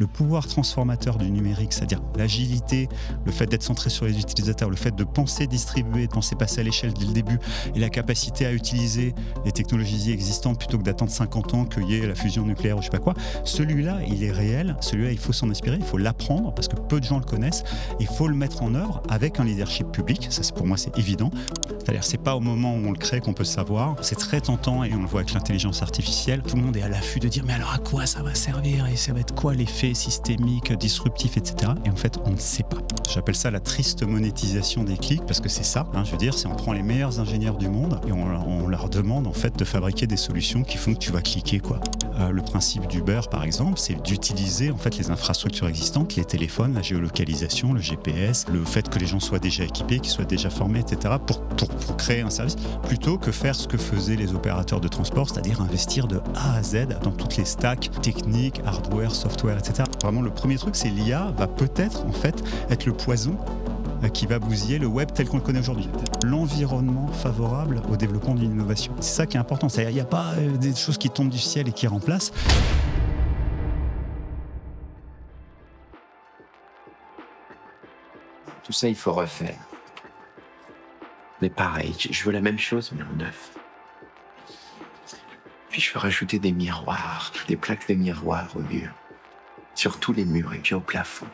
le pouvoir transformateur du numérique, c'est-à-dire l'agilité, le fait d'être centré sur les utilisateurs, le fait de penser distribuer, de penser passer à l'échelle dès le début, et la capacité à utiliser les technologies existantes plutôt que d'attendre 50 ans qu'il y ait la fusion nucléaire ou je sais pas quoi, celui-là, il est réel, celui-là, il faut s'en inspirer, il faut l'apprendre parce que peu de gens le connaissent, il faut le mettre en œuvre avec un leadership public, ça pour moi c'est évident, c'est-à-dire c'est pas au moment où on le crée qu'on peut le savoir, c'est très tentant et on le voit avec l'intelligence artificielle, tout le monde est à l'affût de dire mais alors à quoi ça va servir et ça va être quoi l'effet systémique, disruptif, etc. Et en fait on ne sait pas. J'appelle ça la triste monétisation des clics parce que c'est ça, je veux dire, c'est on prend les meilleurs ingénieurs du monde et on leur demande en fait de fabriquer des solutions qui font que tu vas cliquer quoi. Le principe d'Uber par exemple, c'est d'utiliser en fait les infrastructures existantes, les téléphones, la géolocalisation, le GPS, le fait que les gens soient déjà équipés, qu'ils soient déjà formés, etc. pour créer un service, plutôt que faire ce que faisaient les opérateurs de transport, c'est-à-dire investir de A à Z dans toutes les stacks techniques, hardware, software, etc. Vraiment, le premier truc, c'est l'IA va peut-être en fait être le poison qui va bousiller le web tel qu'on le connaît aujourd'hui. L'environnement favorable au développement d'une innovation. C'est ça qui est important. C'est-à-dire, il n'y a pas des choses qui tombent du ciel et qui remplacent. Tout ça, il faut refaire. Mais pareil, je veux la même chose, mais en neuf. Puis je veux rajouter des miroirs, des plaques de miroirs au mur. Sur tous les murs et puis au plafond.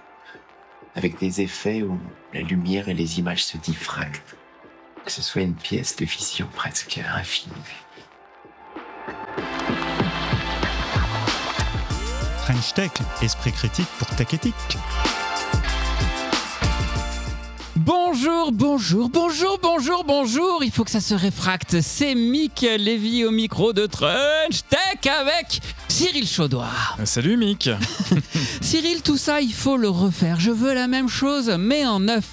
Avec des effets où la lumière et les images se diffractent. Que ce soit une pièce de vision presque infinie. French Tech, esprit critique pour tech éthique. Bonjour, bonjour, bonjour, bonjour, bonjour. Il faut que ça se réfracte. C'est Mick Lévy au micro de French Tech avec Cyril Chaudoir. Salut Mick. Cyril, tout ça, il faut le refaire. Je veux la même chose, mais en neuf.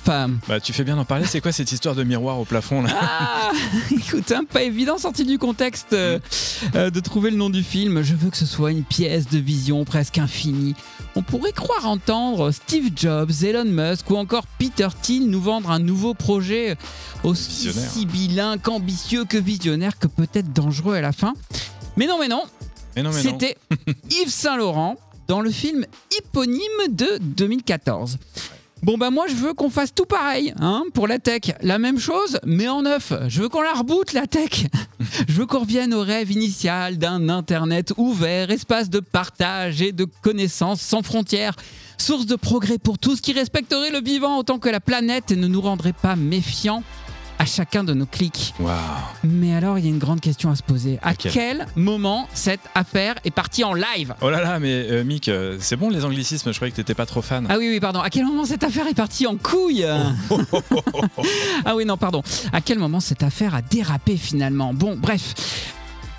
Bah, tu fais bien d'en parler. C'est quoi cette histoire de miroir au plafond là? Ah, écoute, pas évident, sorti du contexte de trouver le nom du film. Je veux que ce soit une pièce de vision presque infinie. On pourrait croire entendre Steve Jobs, Elon Musk ou encore Peter Thiel nous vendre un nouveau projet aussi sibyllin qu'ambitieux que visionnaire que peut-être dangereux à la fin. Mais non. C'était Yves Saint-Laurent dans le film éponyme de 2014. Bon moi je veux qu'on fasse tout pareil pour la tech, la même chose mais en neuf. Je veux qu'on la reboote la tech. Je veux qu'on revienne au rêve initial d'un internet ouvert, espace de partage et de connaissances sans frontières, source de progrès pour tous qui respecterait le vivant autant que la planète et ne nous rendrait pas méfiants à chacun de nos clics. Wow. Mais alors, il y a une grande question à se poser. À quel moment cette affaire est partie en live ? Oh là là, mais Mick, c'est bon les anglicismes, je croyais que t'étais pas trop fan. Ah oui, pardon. À quel moment cette affaire est partie en couille ? Ah oui, non, pardon. À quel moment cette affaire a dérapé finalement ? Bon, bref.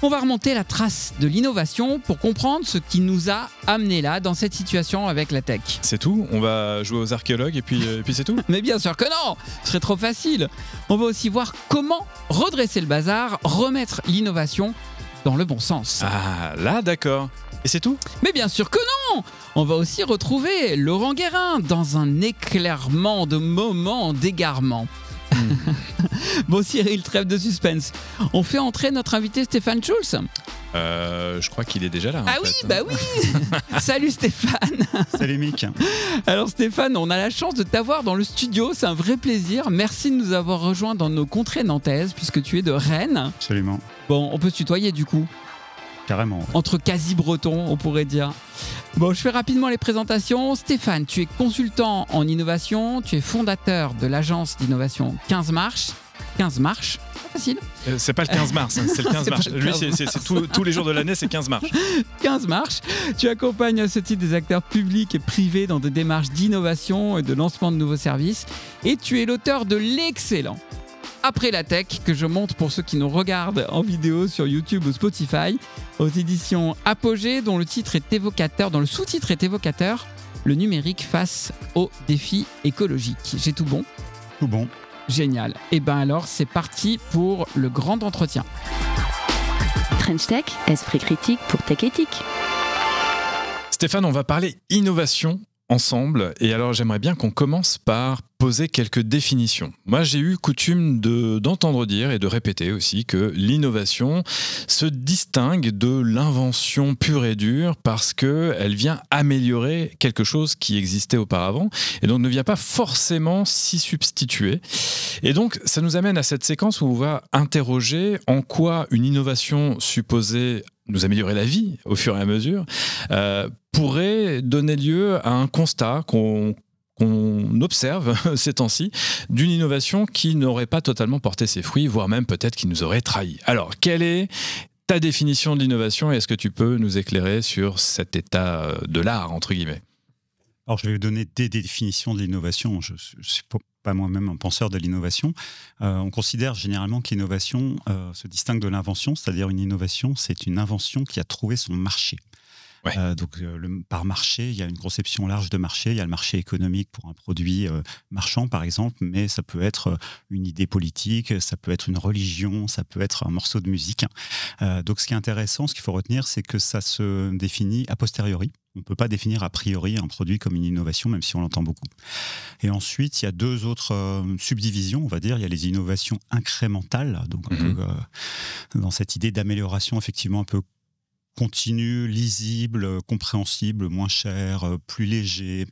On va remonter la trace de l'innovation pour comprendre ce qui nous a amené là, dans cette situation avec la tech. C'est tout ? On va jouer aux archéologues et puis c'est tout ? Mais bien sûr que non ! Ce serait trop facile. On va aussi voir comment redresser le bazar, remettre l'innovation dans le bon sens. Ah, là, d'accord. Et c'est tout ? Mais bien sûr que non ! On va aussi retrouver Laurent Guérin dans un éclairement de moments d'égarement. Bon Cyril, trêve de suspense. On fait entrer notre invité Stéphane Schulz. Je crois qu'il est déjà là. Ah oui, bah oui. Salut Stéphane. Salut Mick. Alors Stéphane, on a la chance de t'avoir dans le studio, c'est un vrai plaisir. Merci de nous avoir rejoints dans nos contrées nantaises puisque tu es de Rennes. Absolument. Bon, on peut se tutoyer du coup. Carrément. Ouais. Entre quasi-bretons, on pourrait dire. Bon, je fais rapidement les présentations. Stéphane, tu es consultant en innovation, tu es fondateur de l'agence d'innovation 15 marches. 15 marches, pas facile. C'est pas le 15 mars, c'est le 15 mars. Lui, c'est tous les jours de l'année, c'est 15 marches. 15 marches. Tu accompagnes à ce titre des acteurs publics et privés dans des démarches d'innovation et de lancement de nouveaux services. Et tu es l'auteur de l'excellent Après la tech, que je montre pour ceux qui nous regardent en vidéo sur YouTube ou Spotify, aux éditions Apogée, dont le titre est évocateur, dont le sous-titre est évocateur, le numérique face aux défis écologiques. J'ai tout bon ? Tout bon. Génial. Et ben alors, c'est parti pour le grand entretien. French Tech, esprit critique pour tech éthique. Stéphane, on va parler innovation ensemble. Et alors, j'aimerais bien qu'on commence par poser quelques définitions. Moi, j'ai eu coutume d'entendre dire et de répéter aussi que l'innovation se distingue de l'invention pure et dure parce qu'elle vient améliorer quelque chose qui existait auparavant et donc ne vient pas forcément s'y substituer. Et donc, ça nous amène à cette séquence où on va interroger en quoi une innovation supposée nous améliorer la vie au fur et à mesure, pourrait donner lieu à un constat qu'on observe ces temps-ci d'une innovation qui n'aurait pas totalement porté ses fruits, voire même peut-être qui nous aurait trahis. Alors, quelle est ta définition de l'innovation et est-ce que tu peux nous éclairer sur cet état de l'art, entre guillemets ? Alors, je vais donner des définitions de l'innovation. Je ne suis pas moi-même un penseur de l'innovation. On considère généralement que l'innovation se distingue de l'invention, c'est-à-dire une innovation, c'est une invention qui a trouvé son marché. Ouais. Par marché, il y a une conception large de marché. Il y a le marché économique pour un produit marchand, par exemple, mais ça peut être une idée politique, ça peut être une religion, ça peut être un morceau de musique. Donc, ce qui est intéressant, ce qu'il faut retenir, c'est que ça se définit a posteriori. On ne peut pas définir a priori un produit comme une innovation, même si on l'entend beaucoup. Et ensuite, il y a deux autres subdivisions, on va dire. Il y a les innovations incrémentales, donc un peu dans cette idée d'amélioration, effectivement, un peu continue, lisible, compréhensible, moins cher, plus léger,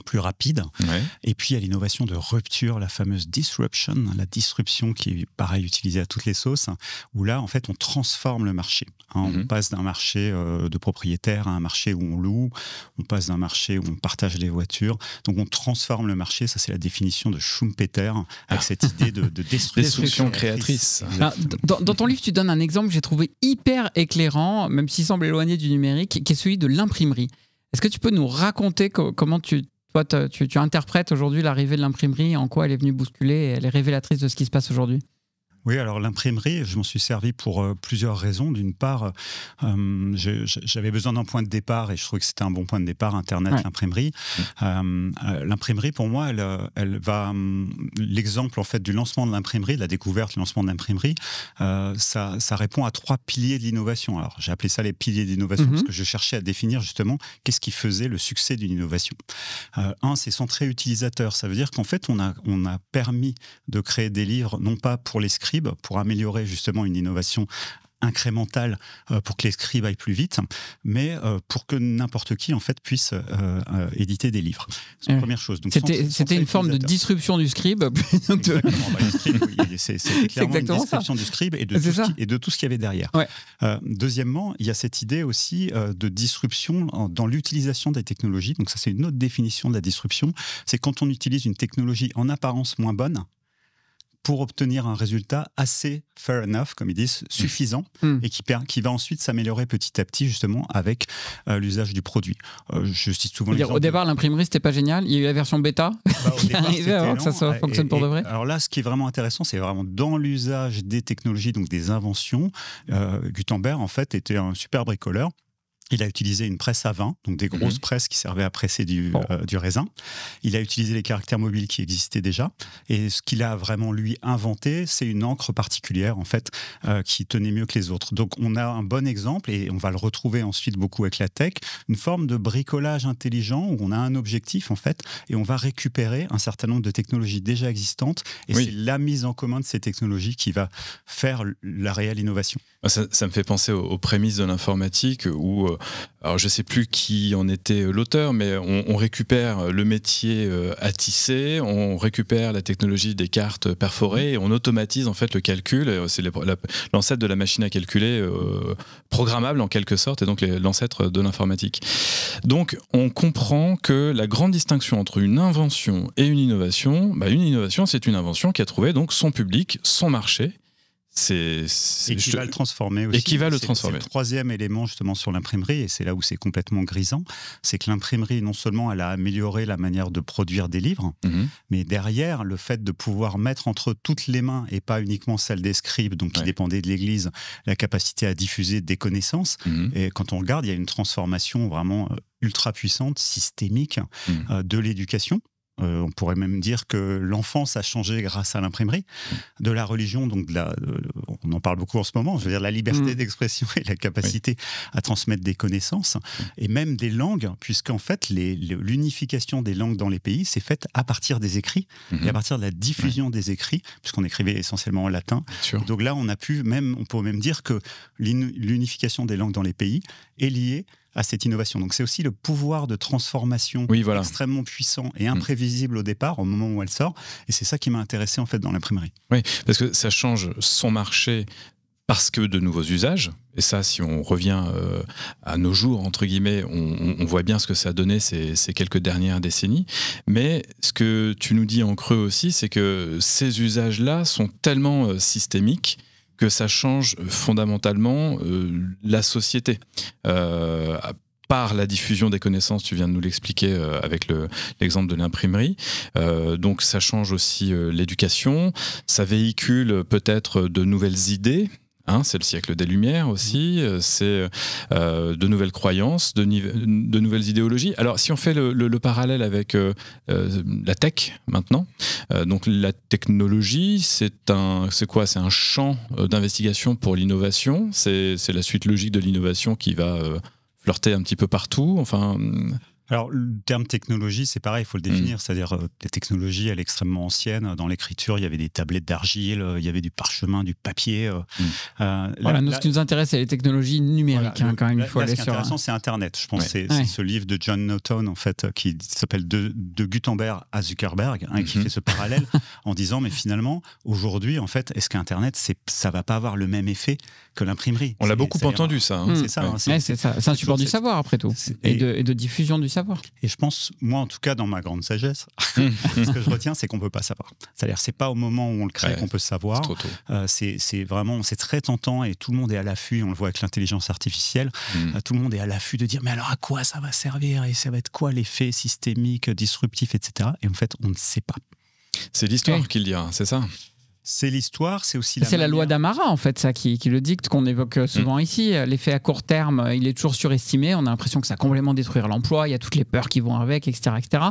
plus rapide. Ouais. Et puis, il y a l'innovation de rupture, la fameuse disruption, la disruption qui est, pareil, utilisée à toutes les sauces, où là, en fait, on transforme le marché. On passe d'un marché de propriétaires à un marché où on loue, on passe d'un marché où on partage les voitures. Donc, on transforme le marché. Ça, c'est la définition de Schumpeter, avec cette idée de destruction créatrice. Alors, dans ton livre, tu donnes un exemple que j'ai trouvé hyper éclairant, même s'il semble éloigné du numérique, qui est celui de l'imprimerie. Est-ce que tu peux nous raconter comment tu interprètes aujourd'hui l'arrivée de l'imprimerie, en quoi elle est venue bousculer et elle est révélatrice de ce qui se passe aujourd'hui ? Oui, alors l'imprimerie, je m'en suis servi pour plusieurs raisons. D'une part, j'avais besoin d'un point de départ et je trouvais que c'était un bon point de départ, Internet, ouais. L'imprimerie. L'imprimerie, pour moi, elle va... L'exemple en fait, du lancement de l'imprimerie, de la découverte, du lancement de l'imprimerie, ça répond à 3 piliers de l'innovation. Alors, j'ai appelé ça les piliers d'innovation parce que je cherchais à définir justement qu'est-ce qui faisait le succès d'une innovation. Un, c'est centré utilisateur. Ça veut dire qu'en fait, on a permis de créer des livres, non pas pour les scribes, pour améliorer justement une innovation incrémentale pour que les scribes aillent plus vite, mais pour que n'importe qui en fait puisse éditer des livres. C'est la première chose. Donc, c'était une forme de disruption du scribe. C'est clairement une disruption du scribe et de tout ce qu'il y avait derrière. Ouais. Deuxièmement, il y a cette idée aussi de disruption dans l'utilisation des technologies. Donc ça, c'est une autre définition de la disruption. C'est quand on utilise une technologie en apparence moins bonne pour obtenir un résultat assez fair enough, comme ils disent, suffisant, et qui va ensuite s'améliorer petit à petit, justement, avec l'usage du produit. Je cite souvent au départ, l'imprimerie, c'était pas génial. Il y a eu la version bêta qui est arrivée avant que ça fonctionne pour de vrai. Alors là, ce qui est vraiment intéressant, c'est vraiment dans l'usage des technologies, donc des inventions. Gutenberg, en fait, était un super bricoleur. Il a utilisé une presse à vin, donc des grosses presses qui servaient à presser du raisin. Il a utilisé les caractères mobiles qui existaient déjà. Et ce qu'il a vraiment, lui, inventé, c'est une encre particulière, en fait, qui tenait mieux que les autres. Donc, on a un bon exemple, et on va le retrouver ensuite beaucoup avec la tech, une forme de bricolage intelligent où on a un objectif, en fait, et on va récupérer un certain nombre de technologies déjà existantes. Et c'est la mise en commun de ces technologies qui va faire la réelle innovation. Ça me fait penser aux prémices de l'informatique où, alors je ne sais plus qui en était l'auteur, mais on récupère le métier à tisser, on récupère la technologie des cartes perforées et on automatise en fait le calcul. C'est l'ancêtre de la machine à calculer programmable en quelque sorte et donc l'ancêtre de l'informatique. Donc on comprend que la grande distinction entre une invention et une innovation, c'est une invention qui a trouvé donc son public, son marché. Et qui va le transformer aussi. C'est le troisième élément justement sur l'imprimerie, et c'est là où c'est complètement grisant, c'est que l'imprimerie, non seulement elle a amélioré la manière de produire des livres, mais derrière, le fait de pouvoir mettre entre toutes les mains, et pas uniquement celle des scribes, donc qui dépendaient de l'Église, la capacité à diffuser des connaissances. Et quand on regarde, il y a une transformation vraiment ultra puissante, systémique de l'éducation. On pourrait même dire que l'enfance a changé grâce à l'imprimerie, de la religion, donc on en parle beaucoup en ce moment, je veux dire la liberté d'expression et la capacité à transmettre des connaissances, et même des langues, puisqu'en fait, l'unification des langues dans les pays s'est faite à partir des écrits, et à partir de la diffusion des écrits, puisqu'on écrivait essentiellement en latin. Donc là, on pourrait même dire que l'unification des langues dans les pays est liée à cette innovation. Donc c'est aussi le pouvoir de transformation extrêmement puissant et imprévisible au départ, au moment où elle sort. Et c'est ça qui m'a intéressé en fait dans l'imprimerie. Oui, parce que ça change son marché parce que de nouveaux usages. Et ça, si on revient à nos jours, entre guillemets, on voit bien ce que ça a donné ces quelques dernières décennies. Mais ce que tu nous dis en creux aussi, c'est que ces usages-là sont tellement systémiques que ça change fondamentalement la société. Par la diffusion des connaissances, tu viens de nous l'expliquer avec l'exemple de l'imprimerie. Donc ça change aussi l'éducation, ça véhicule peut-être de nouvelles idées. C'est le siècle des Lumières aussi, c'est de nouvelles croyances, de nouvelles idéologies. Alors si on fait le parallèle avec la tech maintenant, donc la technologie, c'est quoi ? C'est un champ d'investigation pour l'innovation, c'est la suite logique de l'innovation qui va flirter un petit peu partout, enfin... Alors, le terme technologie, c'est pareil, il faut le définir. C'est-à-dire, la technologie, elle est extrêmement ancienne. Dans l'écriture, il y avait des tablettes d'argile, il y avait du parchemin, du papier. Ce qui nous intéresse, c'est les technologies numériques. Quand même, il faut aller sur... Ce qui est intéressant, c'est Internet. Je pense que c'est ce livre de John Norton, en fait, qui s'appelle de Gutenberg à Zuckerberg, qui fait ce parallèle en disant, mais finalement, aujourd'hui, en fait, est-ce qu'Internet, ça ne va pas avoir le même effet que l'imprimerie ? On l'a beaucoup entendu, ça. C'est ça. C'est un support du savoir, après tout, et de diffusion du savoir. Et je pense, moi en tout cas, dans ma grande sagesse, ce que je retiens, c'est qu'on ne peut pas savoir. C'est-à-dire, c'est pas au moment où on le crée qu'on peut savoir. C'est trop tôt. C'est vraiment, c'est très tentant et tout le monde est à l'affût. On le voit avec l'intelligence artificielle. Tout le monde est à l'affût de dire, mais alors à quoi ça va servir et ça va être quoi l'effet systémique, disruptif, etc. Et en fait, on ne sait pas. C'est l'histoire qui le dira, c'est ça ? C'est l'histoire, c'est aussi la loi d'Amara, en fait, ça qui le dicte, qu'on évoque souvent ici. L'effet à court terme, il est toujours surestimé. On a l'impression que ça va complètement détruire l'emploi. Il y a toutes les peurs qui vont avec, etc., etc.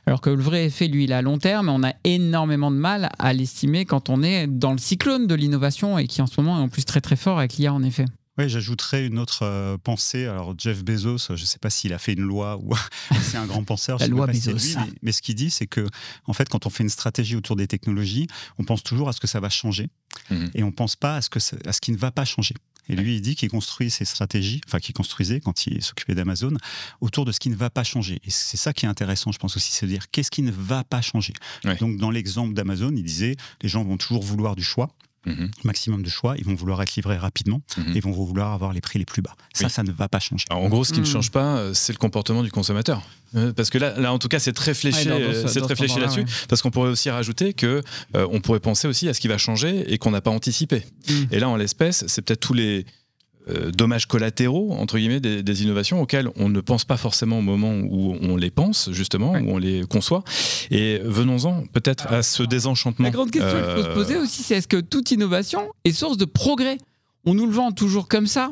Alors que le vrai effet, lui, il est à long terme. On a énormément de mal à l'estimer quand on est dans le cyclone de l'innovation et qui, en ce moment, est en plus très, très fort avec l'IA, en effet. Oui, j'ajouterais une autre pensée. Alors, Jeff Bezos, je ne sais pas s'il a fait une loi ou c'est un grand penseur. La loi Bezos. Mais ce qu'il dit, c'est que, en fait, quand on fait une stratégie autour des technologies, on pense toujours à ce que ça va changer et on ne pense pas à ce qui ne va pas changer. Et lui, il dit qu'il construit ses stratégies, enfin qu'il construisait quand il s'occupait d'Amazon, autour de ce qui ne va pas changer. Et c'est ça qui est intéressant, je pense aussi, c'est de dire qu'est-ce qui ne va pas changer. Donc, dans l'exemple d'Amazon, il disait les gens vont toujours vouloir du choix. Maximum de choix, ils vont vouloir être livrés rapidement et ils vont vouloir avoir les prix les plus bas. Ça ne va pas changer. Alors, en gros, ce qui ne change pas, c'est le comportement du consommateur. Parce que là, en tout cas, c'est réfléchi là-dessus. Parce qu'on pourrait aussi rajouter que on pourrait penser aussi à ce qui va changer et qu'on n'a pas anticipé. Et là, en l'espèce, c'est peut-être tous les dommages collatéraux, entre guillemets, des innovations auxquelles on ne pense pas forcément au moment où on les pense, justement, où on les conçoit. Et venons-en peut-être à ce désenchantement. La grande question qu'il faut se poser aussi, c'est est-ce que toute innovation est source de progrès ? On nous le vend toujours comme ça,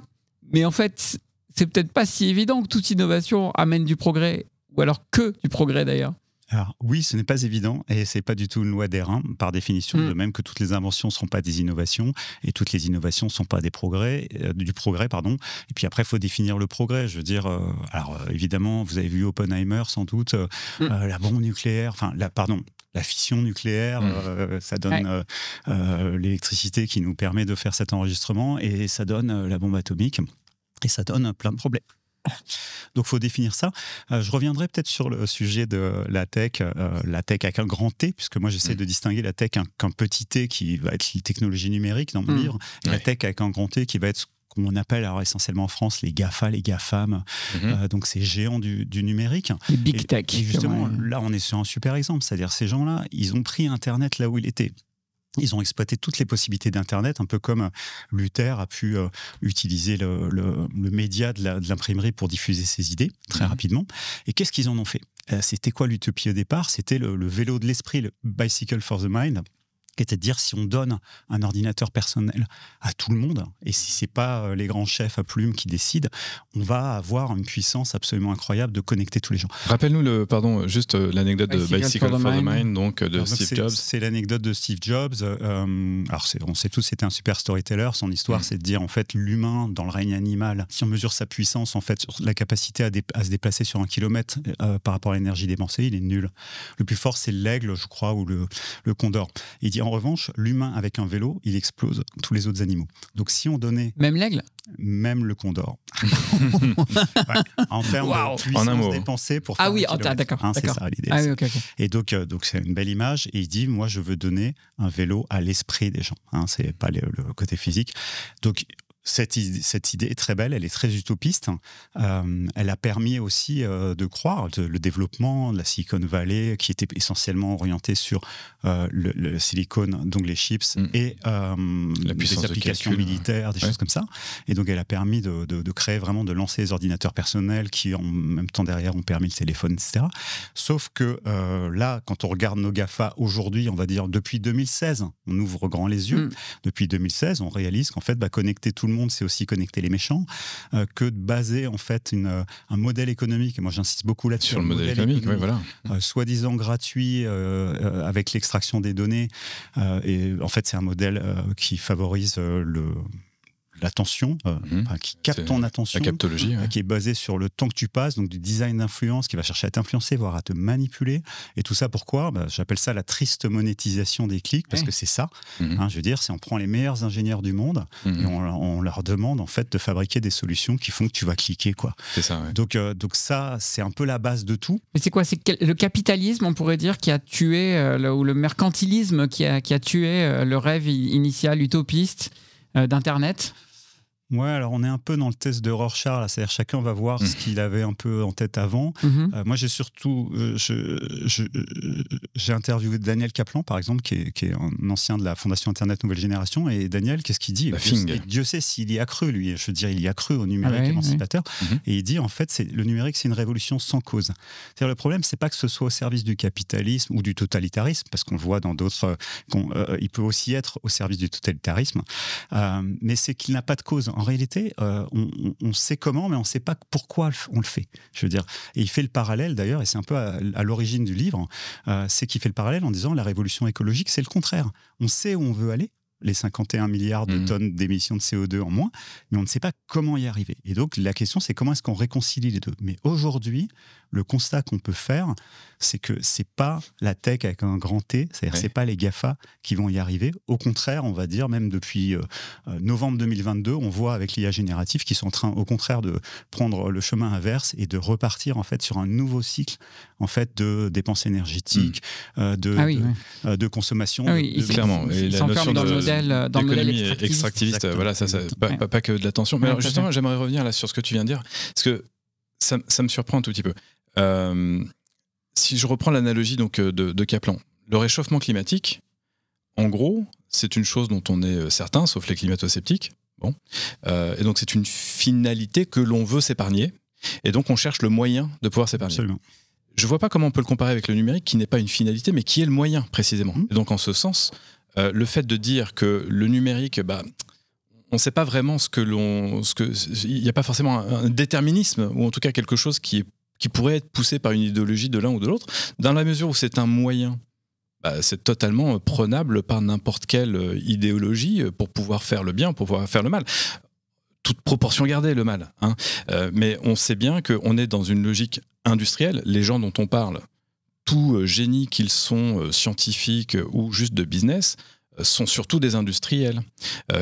mais en fait, c'est peut-être pas si évident que toute innovation amène du progrès, ou alors que du progrès d'ailleurs. Alors oui, ce n'est pas évident et c'est pas du tout une loi d'airain par définition, de même que toutes les inventions ne sont pas des innovations et toutes les innovations ne sont pas du progrès. Et puis après, il faut définir le progrès. Je veux dire, alors évidemment, vous avez vu Oppenheimer sans doute, la bombe nucléaire, la fission nucléaire, ça donne l'électricité qui nous permet de faire cet enregistrement et ça donne la bombe atomique et ça donne plein de problèmes. Donc, il faut définir ça. Je reviendrai peut-être sur le sujet de la tech avec un grand T, puisque moi, j'essaie de distinguer la tech qu'un petit T qui va être les technologies numériques dans mon livre, et la tech avec un grand T qui va être ce qu'on appelle alors essentiellement en France les GAFA, les GAFAM, donc ces géants du numérique. Les big tech. Et justement, là, on est sur un super exemple, c'est-à-dire ces gens-là, ils ont pris Internet là où il était. Ils ont exploité toutes les possibilités d'Internet, un peu comme Luther a pu utiliser le média de l'imprimerie pour diffuser ses idées très rapidement. Et qu'est-ce qu'ils en ont fait ? C'était quoi l'utopie au départ ? C'était le vélo de l'esprit, le Bicycle for the Mind. qui était de dire si on donne un ordinateur personnel à tout le monde, et si c'est pas les grands chefs à plumes qui décident, on va avoir une puissance absolument incroyable de connecter tous les gens. Rappelle-nous l'anecdote de Bicycle for the Mind, donc de Steve Jobs. C'est l'anecdote de Steve Jobs. Alors on sait tous, c'était un super storyteller. Son histoire, c'est de dire en fait l'humain dans le règne animal, si on mesure sa puissance en fait sur la capacité à se déplacer sur 1 kilomètre par rapport à l'énergie dépensée, il est nul. Le plus fort, c'est l'aigle, je crois, ou le condor. Il dit en revanche, l'humain avec un vélo, il explose tous les autres animaux. Donc si on donnait... Même l'aigle ? Même le condor. Ouais, en termes de puissance dépensée pour faire d'accord. C'est ça l'idée. Okay. Et donc c'est une belle image. Et il dit, moi, je veux donner un vélo à l'esprit des gens. C'est pas le côté physique. Donc, cette idée est très belle, elle est très utopiste. Elle a permis aussi de croire le développement de la Silicon Valley, qui était essentiellement orienté sur le silicone, donc les chips, et des applications militaires, des choses comme ça. Et donc elle a permis de créer vraiment, de lancer les ordinateurs personnels qui en même temps derrière ont permis le téléphone, etc. Sauf que là, quand on regarde nos GAFA aujourd'hui, on va dire depuis 2016, on ouvre grand les yeux. Depuis 2016, on réalise qu'en fait, connecter tout le monde, c'est aussi connecter les méchants, que de baser en fait un modèle économique, et moi j'insiste beaucoup là-dessus, sur le modèle économique, oui, voilà. Soi-disant gratuit, avec l'extraction des données, et en fait c'est un modèle qui favorise l'attention, qui capte ton attention, la captologie, qui est basée sur le temps que tu passes, donc du design d'influence, qui va chercher à t'influencer, voire à te manipuler. Et tout ça, pourquoi ? J'appelle ça la triste monétisation des clics, parce que c'est ça. Je veux dire, c'est on prend les meilleurs ingénieurs du monde et on leur demande en fait de fabriquer des solutions qui font que tu vas cliquer, quoi. C'est ça. Ouais. Donc ça, c'est un peu la base de tout. Mais c'est quoi ? C'est le capitalisme, on pourrait dire, qui a tué, ou le mercantilisme qui a tué le rêve initial utopiste d'Internet ? Ouais, alors on est un peu dans le test de Rorschach, là, c'est-à-dire chacun va voir ce qu'il avait un peu en tête avant. Moi, j'ai surtout, j'ai interviewé Daniel Kaplan, par exemple, qui est un ancien de la Fondation Internet Nouvelle Génération, et Daniel, qu'est-ce qu'il dit ? Dieu sait s'il y a cru, lui. Je veux dire, il y a cru au numérique émancipateur. Et il dit, en fait, le numérique, c'est une révolution sans cause. C'est-à-dire, le problème, c'est pas que ce soit au service du capitalisme ou du totalitarisme, parce qu'on le voit dans d'autres, il peut aussi être au service du totalitarisme, mais c'est qu'il n'a pas de cause. En réalité, on sait comment, mais on ne sait pas pourquoi on le fait. Je veux dire, et il fait le parallèle d'ailleurs, et c'est un peu à l'origine du livre, c'est qu'il fait le parallèle en disant la révolution écologique, c'est le contraire. On sait où on veut aller, les 51 milliards de tonnes d'émissions de CO2 en moins, mais on ne sait pas comment y arriver. Et donc la question, c'est comment est-ce qu'on réconcilie les deux. Mais aujourd'hui, le constat qu'on peut faire, c'est que c'est pas la tech avec un grand T, c'est-à-dire c'est pas les GAFA qui vont y arriver. Au contraire, on va dire, même depuis novembre 2022, on voit avec l'IA générative qu'ils sont en train, au contraire, de prendre le chemin inverse et de repartir en fait sur un nouveau cycle en fait de dépenses énergétiques, de consommation. Clairement. Et la notion dans le modèle extractiviste, voilà, pas que de l'attention. Mais alors justement, j'aimerais revenir là sur ce que tu viens de dire, parce que ça me surprend un tout petit peu. Si je reprends l'analogie donc de Kaplan, le réchauffement climatique, en gros, c'est une chose dont on est certain, sauf les climato-sceptiques. Bon. Et donc c'est une finalité que l'on veut s'épargner, et donc on cherche le moyen de pouvoir s'épargner. Absolument. Je vois pas comment on peut le comparer avec le numérique, qui n'est pas une finalité, mais qui est le moyen précisément. Et donc en ce sens, le fait de dire que le numérique, on ne sait pas vraiment il n'y a pas forcément un déterminisme, ou en tout cas quelque chose qui pourrait être poussé par une idéologie de l'un ou de l'autre, dans la mesure où c'est un moyen. C'est totalement prenable par n'importe quelle idéologie pour pouvoir faire le bien, pour pouvoir faire le mal. Toute proportion gardée, le mal. Mais on sait bien qu'on est dans une logique industrielle. Les gens dont on parle, tout génie qu'ils sont, scientifiques ou juste de business, sont surtout des industriels,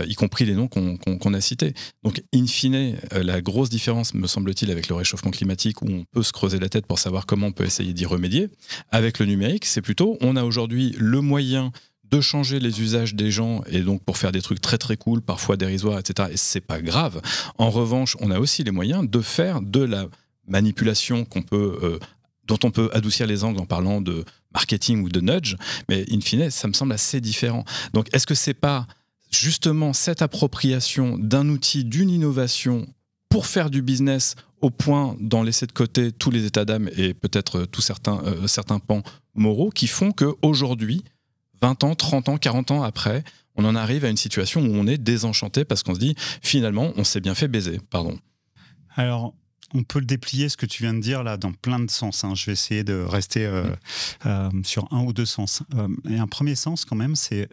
y compris les noms qu'on a cités. Donc, in fine, la grosse différence, me semble-t-il, avec le réchauffement climatique, où on peut se creuser la tête pour savoir comment on peut essayer d'y remédier, avec le numérique, c'est plutôt, on a aujourd'hui le moyen de changer les usages des gens, et donc pour faire des trucs très très cool, parfois dérisoires, etc. Et c'est pas grave. En revanche, on a aussi les moyens de faire de la manipulation dont on peut adoucir les angles en parlant de marketing ou de nudge, mais in fine, ça me semble assez différent. Donc, est-ce que c'est pas justement cette appropriation d'un outil, d'une innovation pour faire du business au point d'en laisser de côté tous les états d'âme et peut-être tous certains pans moraux qui font qu'aujourd'hui, 20 ans, 30 ans, 40 ans après, on en arrive à une situation où on est désenchanté parce qu'on se dit, finalement, on s'est bien fait baiser. Pardon. Alors, on peut le déplier, ce que tu viens de dire, là, dans plein de sens. Je vais essayer de rester sur un ou deux sens. Et un premier sens, quand même, c'est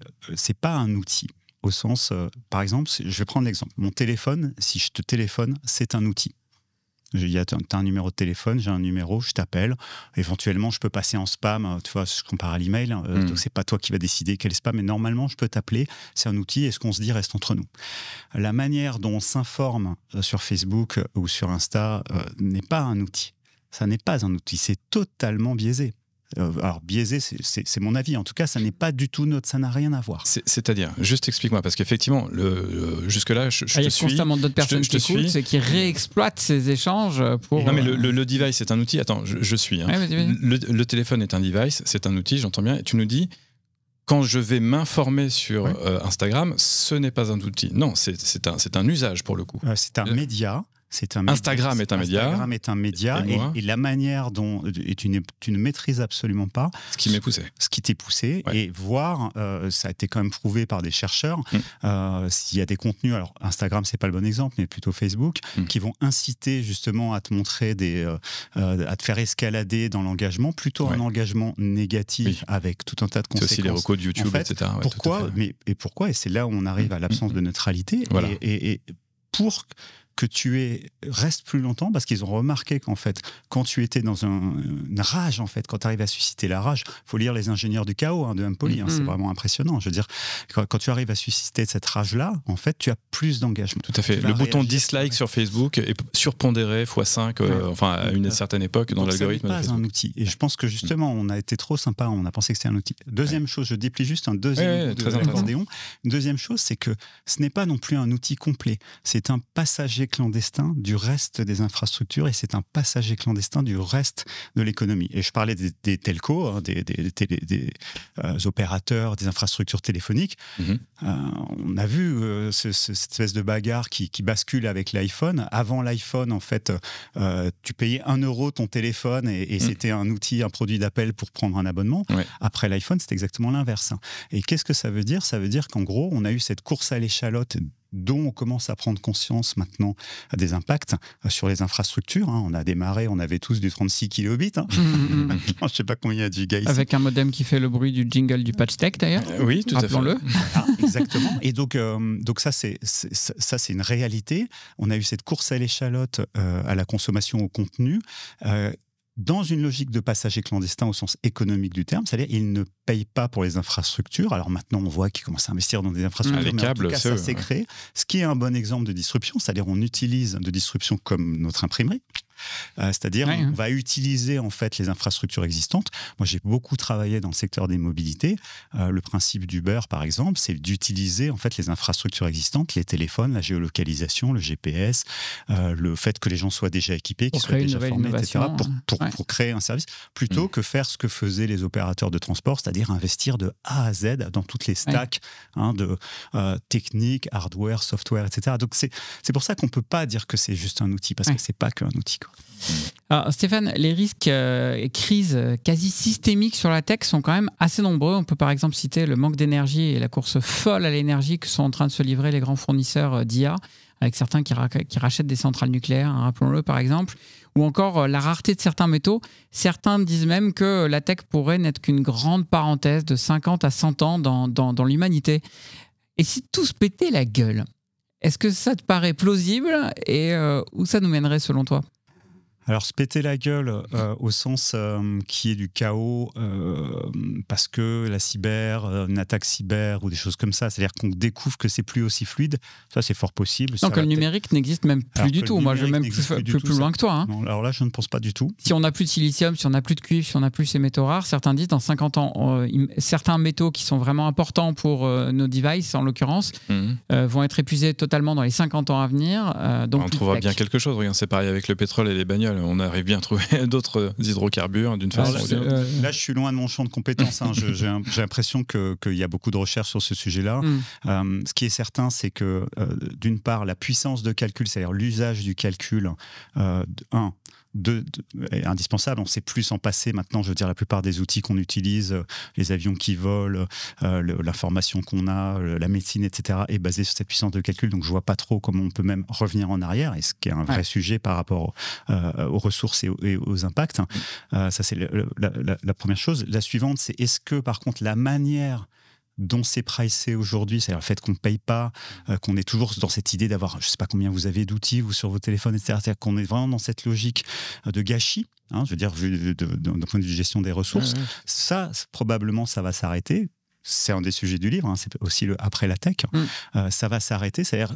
pas un outil. Au sens, par exemple, je vais prendre l'exemple. Mon téléphone, si je te téléphone, c'est un outil. Tu as un numéro de téléphone, j'ai un numéro, je t'appelle. Éventuellement, je peux passer en spam. Tu vois, je compare à l'email. Donc, c'est pas toi qui vas décider quel est spam, mais normalement, je peux t'appeler. C'est un outil et ce qu'on se dit reste entre nous. La manière dont on s'informe sur Facebook ou sur Insta n'est pas un outil. Ça n'est pas un outil. C'est totalement biaisé. Alors, biaisé, c'est mon avis. En tout cas, ça n'est pas du tout neutre. Ça n'a rien à voir. C'est-à-dire, juste explique-moi, parce qu'effectivement, jusque-là, je te suis. Il y a constamment d'autres personnes qui écoutent, c'est qui réexploitent ces échanges pour... Non, mais le device est un outil. Attends, je suis. Hein. Ouais, le téléphone est un device, c'est un outil, j'entends bien. Et tu nous dis, quand je vais m'informer sur Instagram, ce n'est pas un outil. Non, c'est un usage, pour le coup. C'est un média. Instagram est un média. Instagram est un média et la manière dont tu ne maîtrises absolument pas ce qui m'est poussé. Ce qui t'est poussé et voir, ça a été quand même prouvé par des chercheurs, s'il y a des contenus, alors Instagram c'est pas le bon exemple, mais plutôt Facebook, qui vont inciter justement à te montrer à te faire escalader dans l'engagement, plutôt un engagement négatif avec tout un tas de conséquences. C'est aussi les recos de YouTube, etc. Pourquoi ? Et c'est là où on arrive à l'absence de neutralité. Voilà. Et pour que restes plus longtemps, parce qu'ils ont remarqué qu'en fait, quand tu étais dans une rage, en fait, quand tu arrives à susciter la rage, il faut lire Les Ingénieurs du Chaos de Empoli, c'est vraiment impressionnant. Je veux dire, quand tu arrives à susciter cette rage-là, en fait, tu as plus d'engagement. Tout à fait. Le bouton dislike sur Facebook est surpondéré x5, à une certaine époque dans l'algorithme. C'est pas un outil. Et je pense que justement, on a été trop sympa, on a pensé que c'était un outil. Deuxième chose, je déplie juste un deuxième accordéon. Une deuxième chose, c'est que ce n'est pas non plus un outil complet. C'est un passager clandestin du reste des infrastructures et c'est un passager clandestin du reste de l'économie. Et je parlais des telcos, des opérateurs, des infrastructures téléphoniques. On a vu cette espèce de bagarre qui bascule avec l'iPhone. Avant l'iPhone, en fait, tu payais 1 € ton téléphone et c'était un outil, un produit d'appel pour prendre un abonnement. Après l'iPhone, c'est exactement l'inverse. Et qu'est-ce que ça veut dire ? Ça veut dire qu'en gros, on a eu cette course à l'échalote dont on commence à prendre conscience maintenant des impacts sur les infrastructures. On a démarré, on avait tous du 36 kilobits. Maintenant, je ne sais pas combien il y a de gigas ici. Avec un modem qui fait le bruit du jingle du Patch Tech, d'ailleurs. Oui, tout à fait. Rappelons-le. Voilà, exactement. Et donc ça, c'est une réalité. On a eu cette course à l'échalote à la consommation au contenu. Dans une logique de passager clandestin au sens économique du terme, c'est-à-dire ils ne payent pas pour les infrastructures. Alors maintenant, on voit qu'ils commencent à investir dans des infrastructures, les câbles, en tout cas, ça s'est créé. Ce qui est un bon exemple de disruption, c'est-à-dire on utilise de disruption comme notre imprimerie. C'est-à-dire on va utiliser en fait les infrastructures existantes. Moi, j'ai beaucoup travaillé dans le secteur des mobilités. Le principe d'Uber, par exemple, c'est d'utiliser en fait les infrastructures existantes, les téléphones, la géolocalisation, le GPS, le fait que les gens soient déjà équipés, qu'ils soient déjà formés, etc., pour créer un service, plutôt que faire ce que faisaient les opérateurs de transport, c'est-à-dire investir de A à Z dans toutes les stacks de technique, hardware, software, etc. Donc c'est pour ça qu'on ne peut pas dire que c'est juste un outil, parce que c'est pas qu'un outil. Alors, Stéphane, les risques et crises quasi systémiques sur la tech sont quand même assez nombreux. On peut par exemple citer le manque d'énergie et la course folle à l'énergie que sont en train de se livrer les grands fournisseurs d'IA, avec certains qui rachètent des centrales nucléaires, rappelons-le par exemple, ou encore la rareté de certains métaux. Certains disent même que la tech pourrait n'être qu'une grande parenthèse de 50 à 100 ans dans l'humanité. Et si tout se pétait la gueule, est-ce que ça te paraît plausible et où ça nous mènerait selon toi ? Alors, se péter la gueule au sens qui est du chaos parce que une attaque cyber ou des choses comme ça, c'est-à-dire qu'on découvre que c'est plus aussi fluide, ça c'est fort possible. Donc, le numérique n'existe même plus du tout. Moi, je vais même plus loin que toi. Non, alors là, je ne pense pas du tout. Si on n'a plus de silicium, si on n'a plus de cuivre, si on n'a plus ces métaux rares, certains disent dans 50 ans, certains métaux qui sont vraiment importants pour nos devices, en l'occurrence, vont être épuisés totalement dans les 50 ans à venir. Donc on trouvera bien quelque chose. Regarde, c'est pareil avec le pétrole et les bagnoles. On arrive bien à trouver d'autres hydrocarbures d'une façon ou d'une autre. Là, je suis loin de mon champ de compétences. J'ai l'impression qu'il y a beaucoup de recherches sur ce sujet-là. Ce qui est certain, c'est que, d'une part, la puissance de calcul, c'est-à-dire l'usage du calcul, est indispensable. On ne sait plus s'en passer maintenant. Je veux dire, la plupart des outils qu'on utilise, les avions qui volent, l'information qu'on a, la médecine, etc., est basée sur cette puissance de calcul. Donc, je ne vois pas trop comment on peut même revenir en arrière, et ce qui est un vrai sujet par rapport aux ressources et aux impacts. Ça, c'est la première chose. La suivante, c'est est-ce que, par contre, la manière dont c'est pricé aujourd'hui, c'est-à-dire le fait qu'on ne paye pas, qu'on est toujours dans cette idée d'avoir, je ne sais pas combien vous avez d'outils, vous, sur vos téléphones, etc., c'est-à-dire qu'on est vraiment dans cette logique de gâchis, je veux dire, vu d'un point de vue de gestion des ressources, ça, probablement, ça va s'arrêter. C'est un des sujets du livre, c'est aussi le après la tech. Ça va s'arrêter, c'est-à-dire,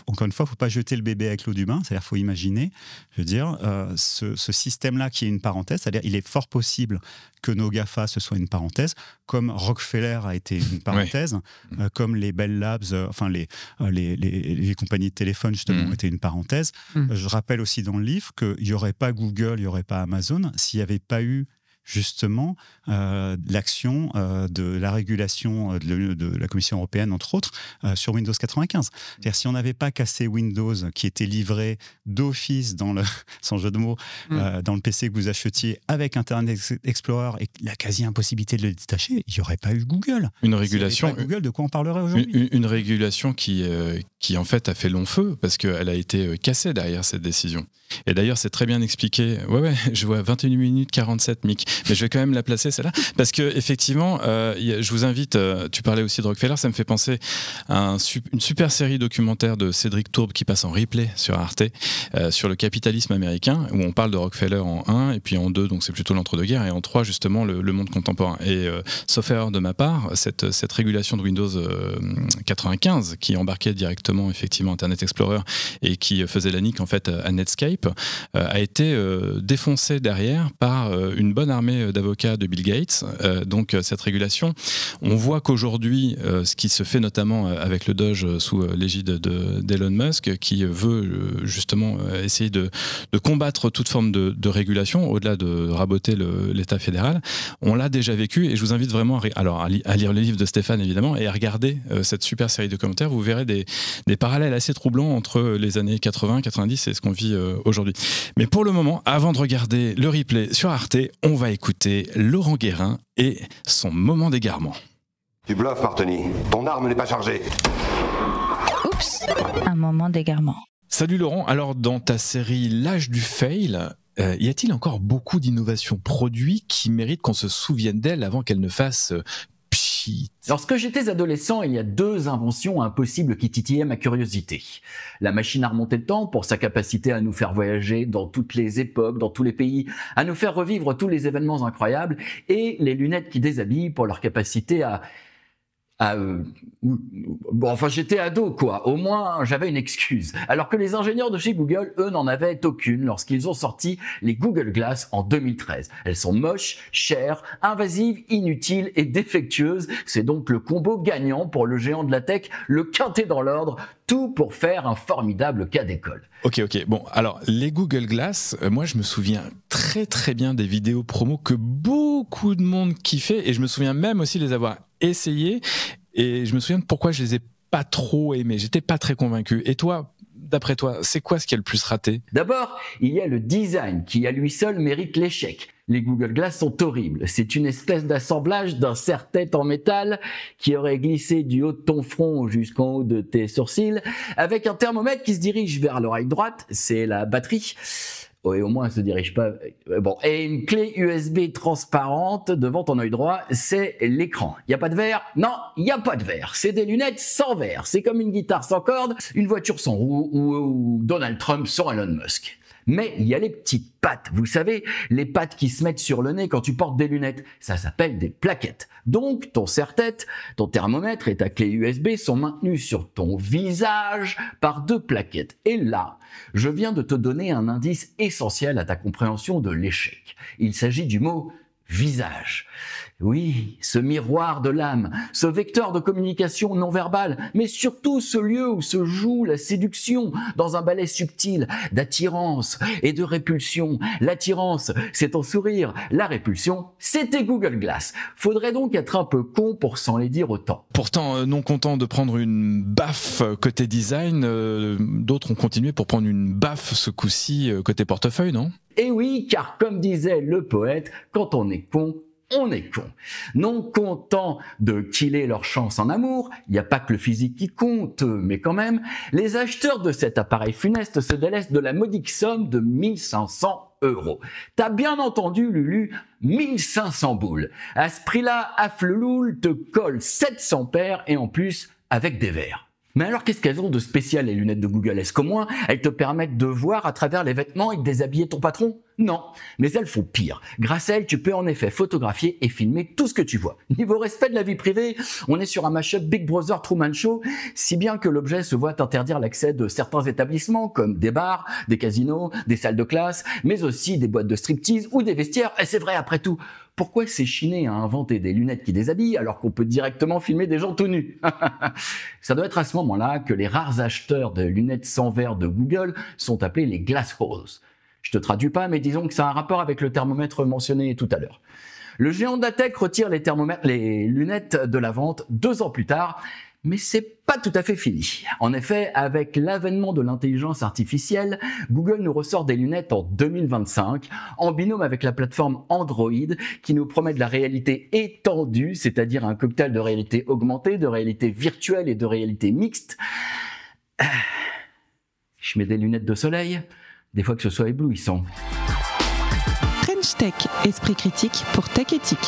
encore une fois, il ne faut pas jeter le bébé avec l'eau du bain, c'est-à-dire, il faut imaginer, je veux dire, ce système-là qui est une parenthèse, c'est-à-dire, il est fort possible que nos GAFA, ce soit une parenthèse, comme Rockefeller a été une parenthèse, comme les Bell Labs, les compagnies de téléphone, justement, ont été une parenthèse. Je rappelle aussi dans le livre qu'il n'y aurait pas Google, il n'y aurait pas Amazon, s'il n'y avait pas eu justement l'action de la régulation de la Commission européenne, entre autres, sur Windows 95. C'est-à-dire, si on n'avait pas cassé Windows, qui était livré d'office, sans jeu de mots, dans le PC que vous achetiez avec Internet Explorer et la quasi-impossibilité de le détacher, il n'y aurait pas eu Google. Une régulation. Google, de quoi on parlerait aujourd'hui ? Une régulation qui, en fait, a fait long feu, parce qu'elle a été cassée derrière cette décision. Et d'ailleurs, c'est très bien expliqué. Ouais, je vois 21 minutes 47, Mick. Mais je vais quand même la placer, celle-là. Parce qu'effectivement, je vous invite, tu parlais aussi de Rockefeller, ça me fait penser à une super série documentaire de Cédric Tourbe qui passe en replay sur Arte, sur le capitalisme américain, où on parle de Rockefeller en 1, et puis en 2, donc c'est plutôt l'entre-deux-guerres, et en 3, justement, le monde contemporain. Et sauf erreur de ma part, cette régulation de Windows 95, qui embarquait directement, effectivement, Internet Explorer, et qui faisait la nique, en fait, à Netscape, a été défoncée derrière par une bonne armée d'avocats de Bill Gates. Donc cette régulation, on voit qu'aujourd'hui, ce qui se fait notamment avec le Doge sous l'égide d'Elon Musk, qui veut justement essayer de combattre toute forme de régulation, au-delà de raboter l'État fédéral, on l'a déjà vécu, et je vous invite vraiment à lire le livre de Stéphane, évidemment, et à regarder cette super série de commentaires. Vous verrez des parallèles assez troublants entre les années 80, 90 et ce qu'on vit aujourd'hui. Mais pour le moment, avant de regarder le replay sur Arte, on va écouter Laurent Guérin et son moment d'égarement. Tu bluffes, Martoni. Ton arme n'est pas chargée. Oups, un moment d'égarement. Salut Laurent, alors dans ta série L'âge du fail, y a-t-il encore beaucoup d'innovations produits qui méritent qu'on se souvienne d'elles avant qu'elles ne fassent pchit? Lorsque j'étais adolescent, il y a 2 inventions impossibles qui titillaient ma curiosité. La machine à remonter le temps pour sa capacité à nous faire voyager dans toutes les époques, dans tous les pays, à nous faire revivre tous les événements incroyables, et les lunettes qui déshabillent pour leur capacité bon, enfin, j'étais ado, quoi. Au moins, j'avais une excuse. Alors que les ingénieurs de chez Google, eux, n'en avaient aucune lorsqu'ils ont sorti les Google Glass en 2013. Elles sont moches, chères, invasives, inutiles et défectueuses. C'est donc le combo gagnant pour le géant de la tech, le quintet dans l'ordre, tout pour faire un formidable cas d'école. Ok. Bon, alors, les Google Glass, moi, je me souviens très très bien des vidéos promo que beaucoup de monde kiffait, et je me souviens même aussi les avoir essayés, et je me souviens de pourquoi je les ai pas trop aimés. J'étais pas très convaincu. Et toi, d'après toi, c'est quoi ce qui a le plus raté ? D'abord, il y a le design qui à lui seul mérite l'échec. Les Google Glass sont horribles. C'est une espèce d'assemblage d'un serre-tête en métal qui aurait glissé du haut de ton front jusqu'en haut de tes sourcils, avec un thermomètre qui se dirige vers l'oreille droite, c'est la batterie. Et au moins, elle se dirige pas. Bon, et une clé USB transparente devant ton œil droit, c'est l'écran. Il y a pas de verre ? Non, il y a pas de verre. C'est des lunettes sans verre. C'est comme une guitare sans corde, une voiture sans roue ou Donald Trump sans Elon Musk. Mais il y a les petites pattes, vous savez, les pattes qui se mettent sur le nez quand tu portes des lunettes. Ça s'appelle des plaquettes. Donc, ton serre-tête, ton thermomètre et ta clé USB sont maintenus sur ton visage par 2 plaquettes. Et là, je viens de te donner un indice essentiel à ta compréhension de l'échec. Il s'agit du mot visage. Oui, ce miroir de l'âme, ce vecteur de communication non verbale, mais surtout ce lieu où se joue la séduction dans un ballet subtil d'attirance et de répulsion. L'attirance, c'est ton sourire. La répulsion, c'est tes Google Glass. Faudrait donc être un peu con pour s'en les dire autant. Pourtant, non content de prendre une baffe côté design, d'autres ont continué pour prendre une baffe ce coup-ci côté portefeuille, non ? Et oui, car comme disait le poète, quand on est con, on est con. Non content de killer leur chance en amour, il n'y a pas que le physique qui compte, mais quand même, les acheteurs de cet appareil funeste se délaissent de la modique somme de 1500 €. T'as bien entendu, Lulu, 1500 boules. À ce prix-là, Affleloul te colle 700 paires et en plus avec des verres. Mais alors qu'est-ce qu'elles ont de spécial les lunettes de Google? Est-ce qu'au moins elles te permettent de voir à travers les vêtements et de déshabiller ton patron? Non, mais elles font pire. Grâce à elles, tu peux en effet photographier et filmer tout ce que tu vois. Niveau respect de la vie privée, on est sur un mashup Big Brother Truman Show, si bien que l'objet se voit interdire l'accès de certains établissements comme des bars, des casinos, des salles de classe, mais aussi des boîtes de striptease ou des vestiaires. Et c'est vrai après tout. Pourquoi s'échiner à inventer des lunettes qui déshabillent alors qu'on peut directement filmer des gens tout nus? Ça doit être à ce moment-là que les rares acheteurs de lunettes sans verre de Google sont appelés les glass holes. Je te traduis pas, mais disons que ça a un rapport avec le thermomètre mentionné tout à l'heure. Le géant d'Atec retire les lunettes de la vente 2 ans plus tard, mais c'est pas tout à fait fini. En effet, avec l'avènement de l'intelligence artificielle, Google nous ressort des lunettes en 2025, en binôme avec la plateforme Android, qui nous promet de la réalité étendue, c'est-à-dire un cocktail de réalité augmentée, de réalité virtuelle et de réalité mixte. Je mets des lunettes de soleil, des fois que ce soit éblouissant. French Tech, esprit critique pour Tech Éthique.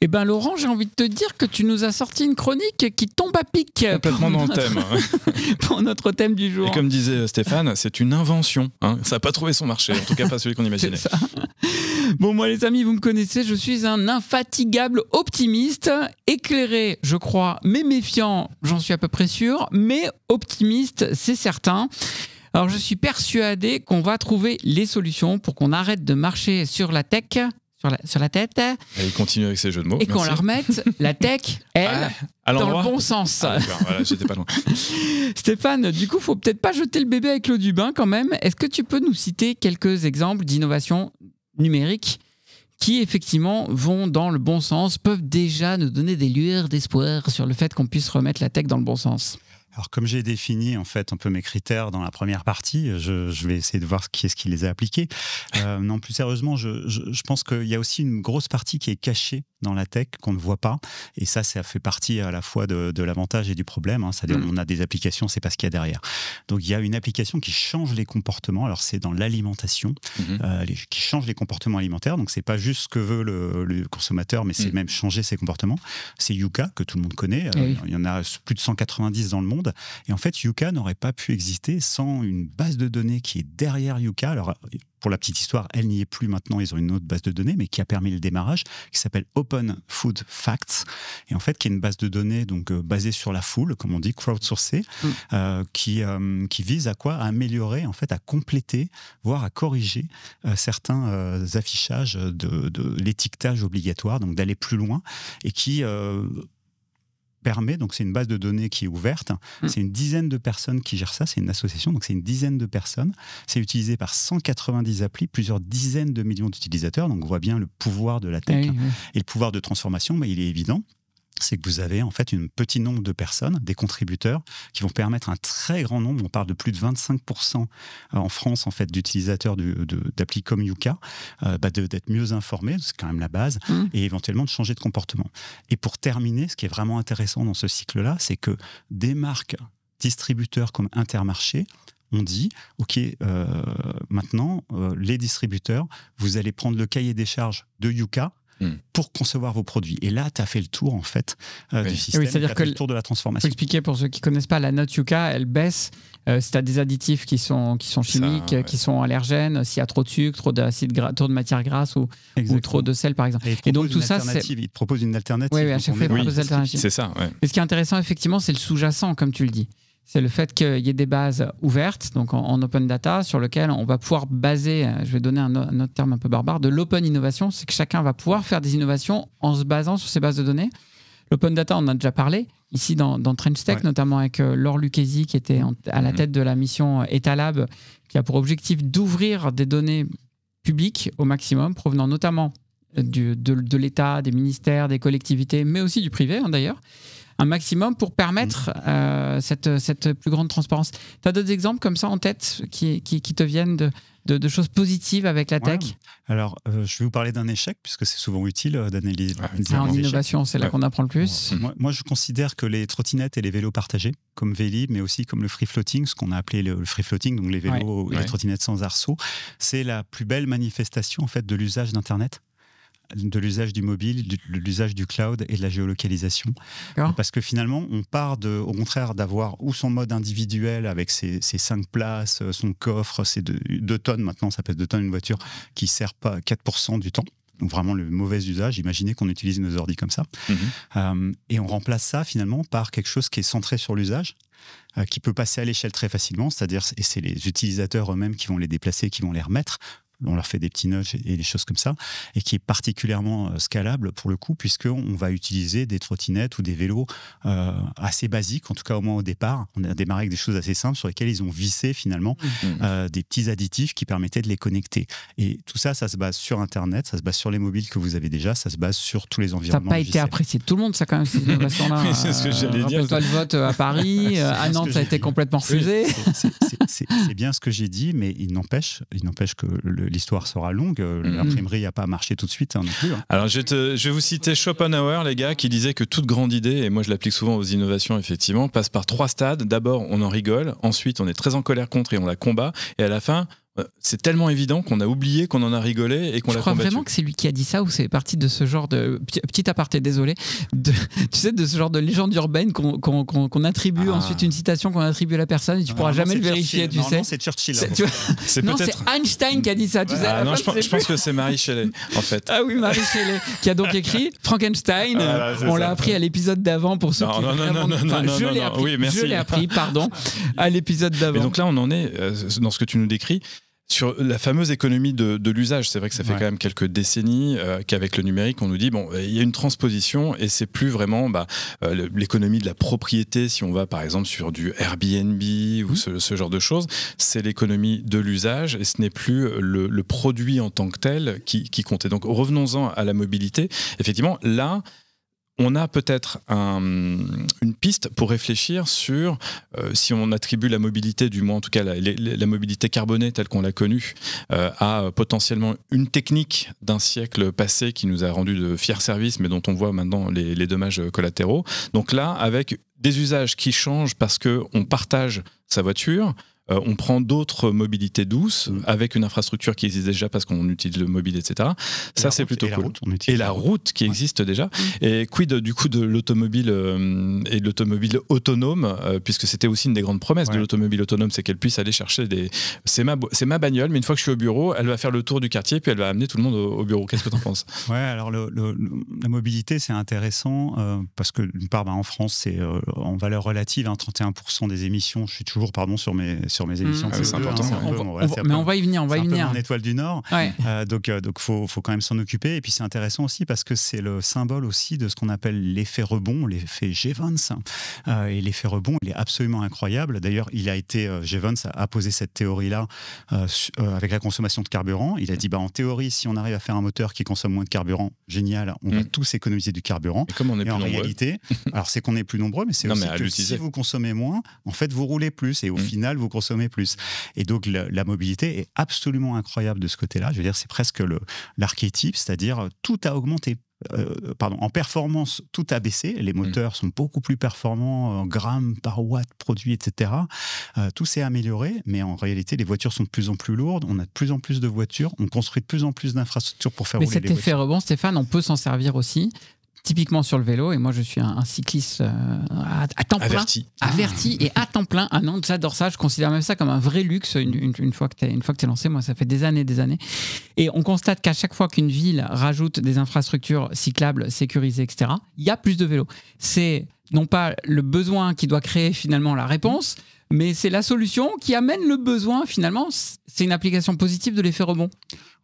Eh ben Laurent, j'ai envie de te dire que tu nous as sorti une chronique qui tombe à pic. Complètement dans le thème. Pour notre thème du jour. Et comme disait Stéphane, c'est une invention. Hein. Ça n'a pas trouvé son marché, en tout cas pas celui qu'on imaginait. C'est ça. Bon, moi les amis, vous me connaissez, je suis un infatigable optimiste, éclairé, je crois, mais méfiant, j'en suis à peu près sûr, mais optimiste, c'est certain. Alors je suis persuadé qu'on va trouver les solutions pour qu'on arrête de marcher sur la tech, sur la tête. Et il continue avec ses jeux de mots. Et qu'on la remette, la tech, elle, dans le bon sens. Ah, voilà, j'étais pas loin. Stéphane, du coup, faut peut-être pas jeter le bébé avec l'eau du bain quand même. Est-ce que tu peux nous citer quelques exemples d'innovations numériques qui effectivement vont dans le bon sens, peuvent déjà nous donner des lueurs d'espoir sur le fait qu'on puisse remettre la tech dans le bon sens? Alors, comme j'ai défini en fait un peu mes critères dans la première partie, je vais essayer de voir qui est-ce qui les a appliqués. Non, plus sérieusement, je pense qu'il y a aussi une grosse partie qui est cachée dans la tech qu'on ne voit pas. Et ça fait partie à la fois de l'avantage et du problème. Hein. C'est-à-dire on a des applications, c'est pas ce qu'il y a derrière. Donc, il y a une application qui change les comportements. Alors, c'est dans l'alimentation, qui change les comportements alimentaires. Donc, c'est pas juste ce que veut le consommateur, mais c'est même changer ses comportements. C'est Yuka, que tout le monde connaît. Il y en a plus de 190 dans le monde. Et en fait, Yuka n'aurait pas pu exister sans une base de données qui est derrière Yuka. Alors, pour la petite histoire, elle n'y est plus maintenant, ils ont une autre base de données, mais qui a permis le démarrage, qui s'appelle Open Food Facts, et en fait, qui est une base de données donc, basée sur la foule, comme on dit, crowdsourcée, qui vise à quoi? À améliorer, en fait, à compléter, voire à corriger certains affichages de l'étiquetage obligatoire, donc d'aller plus loin, et qui permet, donc c'est une base de données qui est ouverte, c'est une dizaine de personnes qui gèrent ça, c'est une association, donc c'est une dizaine de personnes, c'est utilisé par 190 applis, plusieurs dizaines de millions d'utilisateurs, donc on voit bien le pouvoir de la tech et le pouvoir de transformation, mais il est évident. C'est que vous avez en fait un petit nombre de personnes, des contributeurs, qui vont permettre un très grand nombre, on parle de plus de 25% en France en fait, d'utilisateurs d'applis comme Yuka, d'être mieux informés, c'est quand même la base, et éventuellement de changer de comportement. Et pour terminer, ce qui est vraiment intéressant dans ce cycle-là, c'est que des marques distributeurs comme Intermarché, on dit, OK, maintenant, les distributeurs, vous allez prendre le cahier des charges de Yuka, pour concevoir vos produits. Et là, tu as fait le tour, en fait, du système, tu as fait le tour de la transformation. Pour expliquer, pour ceux qui ne connaissent pas, la note Yuka, elle baisse si tu as des additifs qui sont chimiques, qui sont allergènes, s'il y a trop de sucre, trop de matière grasse ou trop de sel, par exemple. Et donc, tout ça, il te propose une alternative. Oui, à chaque fois, il propose une alternative. C'est ça, ouais. Et ce qui est intéressant, effectivement, c'est le sous-jacent, comme tu le dis. C'est le fait qu'il y ait des bases ouvertes, donc en open data, sur lesquelles on va pouvoir baser, je vais donner un autre terme un peu barbare, de l'open innovation, c'est que chacun va pouvoir faire des innovations en se basant sur ces bases de données. L'open data, on en a déjà parlé, ici dans Trench Tech, notamment avec Laure Lucchesi, qui était à la tête de la mission Etalab, qui a pour objectif d'ouvrir des données publiques au maximum, provenant notamment de l'État, des ministères, des collectivités, mais aussi du privé, d'ailleurs. un maximum pour permettre cette plus grande transparence. Tu as d'autres exemples comme ça en tête qui te viennent de choses positives avec la tech? Alors, je vais vous parler d'un échec, puisque c'est souvent utile d'analyser. En innovation, c'est là qu'on apprend le plus. Moi, je considère que les trottinettes et les vélos partagés, comme Vélib, mais aussi comme le free floating, ce qu'on a appelé le free floating, donc les vélos et les trottinettes sans arceaux, c'est la plus belle manifestation en fait de l'usage d'Internet, de l'usage du mobile, de l'usage du cloud et de la géolocalisation. Parce que finalement, on part au contraire d'avoir ou son mode individuel avec ses 5 places, son coffre, ses 2 tonnes, maintenant ça pèse 2 tonnes une voiture, qui ne sert pas 4% du temps. Donc vraiment le mauvais usage. Imaginez qu'on utilise nos ordi comme ça. Et on remplace ça finalement par quelque chose qui est centré sur l'usage, qui peut passer à l'échelle très facilement, c'est-à-dire, et c'est les utilisateurs eux-mêmes qui vont les déplacer, qui vont les remettre. On leur fait des petits nudges et des choses comme ça, et qui est particulièrement scalable pour le coup, puisqu'on va utiliser des trottinettes ou des vélos assez basiques, en tout cas au moins au départ. On a démarré avec des choses assez simples sur lesquelles ils ont vissé finalement des petits additifs qui permettaient de les connecter. Et tout ça, ça se base sur Internet, ça se base sur les mobiles que vous avez déjà, ça se base sur tous les environnements. Ça n'a pas été apprécié de tout le monde, ça quand même, cette innovation-là. Oui, c'est ce que j'allais dire. Rappelle-toi le vote à Paris, à Nantes, ça a été complètement refusé. C'est bien ce que j'ai dit, mais il n'empêche que l'histoire sera longue. L'imprimerie n'a pas marché tout de suite non plus. Alors, je vais vous citer Schopenhauer, les gars, qui disait que toute grande idée, et moi je l'applique souvent aux innovations, effectivement, passe par 3 stades. D'abord, on en rigole. Ensuite, on est très en colère contre et on la combat. Et à la fin, c'est tellement évident qu'on a oublié qu'on en a rigolé et qu'on l'a combattu. Je crois vraiment que c'est lui qui a dit ça, ou c'est parti de ce genre de petit aparté, désolé, tu sais, de ce genre de légende urbaine qu'on attribue ensuite une citation qu'on attribue à la personne et tu pourras jamais le vérifier, tu sais. Non, c'est Churchill. C'est Einstein qui a dit ça, tu sais. Non, je pense que c'est Marie Shelley, en fait. Ah oui, Marie Shelley, qui a donc écrit Frankenstein. On l'a appris à l'épisode d'avant pour ceux qui je l'ai appris. Oui, merci. Je l'ai appris, pardon, à l'épisode d'avant. Mais donc là, on en est dans ce que tu nous décris. Sur la fameuse économie de l'usage, c'est vrai que ça fait quand même quelques décennies qu'avec le numérique, on nous dit bon, il y a une transposition et c'est plus vraiment l'économie de la propriété. Si on va par exemple sur du Airbnb ou ce genre de choses, c'est l'économie de l'usage et ce n'est plus le produit en tant que tel qui compte. Et donc revenons-en à la mobilité. Effectivement, là, on a peut-être une piste pour réfléchir sur si on attribue la mobilité, du moins en tout cas la mobilité carbonée telle qu'on l'a connue, à potentiellement une technique d'un siècle passé qui nous a rendu de fiers services, mais dont on voit maintenant les dommages collatéraux. Donc là, avec des usages qui changent parce qu'on partage sa voiture, on prend d'autres mobilités douces avec une infrastructure qui existe déjà parce qu'on utilise le mobile, etc. Ça, c'est plutôt cool. Et la route qui existe déjà. Et quid du coup de l'automobile et de l'automobile autonome, puisque c'était aussi une des grandes promesses de l'automobile autonome, c'est qu'elle puisse aller chercher c'est ma bagnole, mais une fois que je suis au bureau, elle va faire le tour du quartier puis elle va amener tout le monde au bureau. Qu'est-ce que tu en penses? Ouais, alors la mobilité, c'est intéressant parce que d'une part, en France, c'est en valeur relative, 31% des émissions. Je suis toujours, sur mes émissions. C'est important. Mais on va y venir. C'est un peu mon étoile du Nord. Donc, faut quand même s'en occuper. Et puis, c'est intéressant aussi parce que c'est le symbole aussi de ce qu'on appelle l'effet rebond, l'effet Jevons. Et l'effet rebond, il est absolument incroyable. D'ailleurs, Jevons a posé cette théorie-là avec la consommation de carburant. Il a dit, en théorie, si on arrive à faire un moteur qui consomme moins de carburant, génial, on va tous économiser du carburant. Et comme on est plus nombreux. Réalité, alors c'est qu'on est plus nombreux, mais c'est aussi que si vous consommez moins, en fait, vous roulez plus. Et au final, vous consommer plus. Et donc, la mobilité est absolument incroyable de ce côté-là. Je veux dire, c'est presque l'archétype, c'est-à-dire tout a augmenté. En performance, tout a baissé. Les moteurs sont beaucoup plus performants en grammes par watt produit, etc. Tout s'est amélioré, mais en réalité, les voitures sont de plus en plus lourdes. On a de plus en plus de voitures. On construit de plus en plus d'infrastructures pour faire rouler les voitures. Mais cet effet rebond, Stéphane, on peut s'en servir aussi. Typiquement sur le vélo, et moi je suis un cycliste à temps plein, averti et à temps plein. Ah non, j'adore ça, je considère même ça comme un vrai luxe une fois que t'es lancé. Moi, ça fait des années. Et on constate qu'à chaque fois qu'une ville rajoute des infrastructures cyclables, sécurisées, etc., il y a plus de vélos. C'est non pas le besoin qui doit créer finalement la réponse, mais c'est la solution qui amène le besoin finalement. C'est une application positive de l'effet rebond.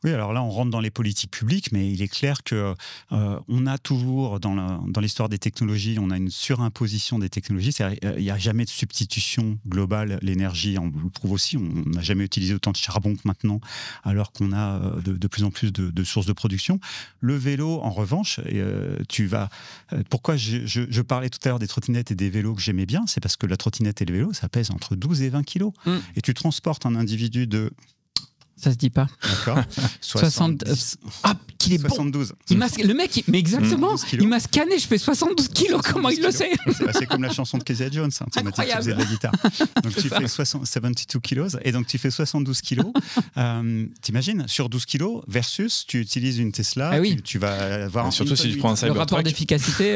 Oui, alors là, on rentre dans les politiques publiques, mais il est clair que on a toujours, dans l'histoire des technologies, on a une surimposition des technologies. C'est-à-dire, il n'y a jamais de substitution globale. L'énergie, on le prouve aussi, on n'a jamais utilisé autant de charbon que maintenant, alors qu'on a de plus en plus de sources de production. Le vélo, en revanche, pourquoi je parlais tout à l'heure des trottinettes et des vélos que j'aimais bien, c'est parce que la trottinette et le vélo, ça pèse entre 12 et 20 kilos. Et tu transportes un individu de... Ça se dit pas. D'accord. 70. Ah, qu'il est 72. Bon. Le mec, mais exactement. Il m'a scanné. Je fais 72 kilos. Comment il le sait? C'est comme la chanson de Casey Jones. Tu m'as dit que tu faisais de la guitare. Donc tu fais 72 kilos et donc tu fais 72 kilos. T'imagines, sur 12 kilos versus tu utilises une Tesla. Ah oui. Tu vas avoir. Surtout si tu prends un Cybertruck. Le rapport d'efficacité.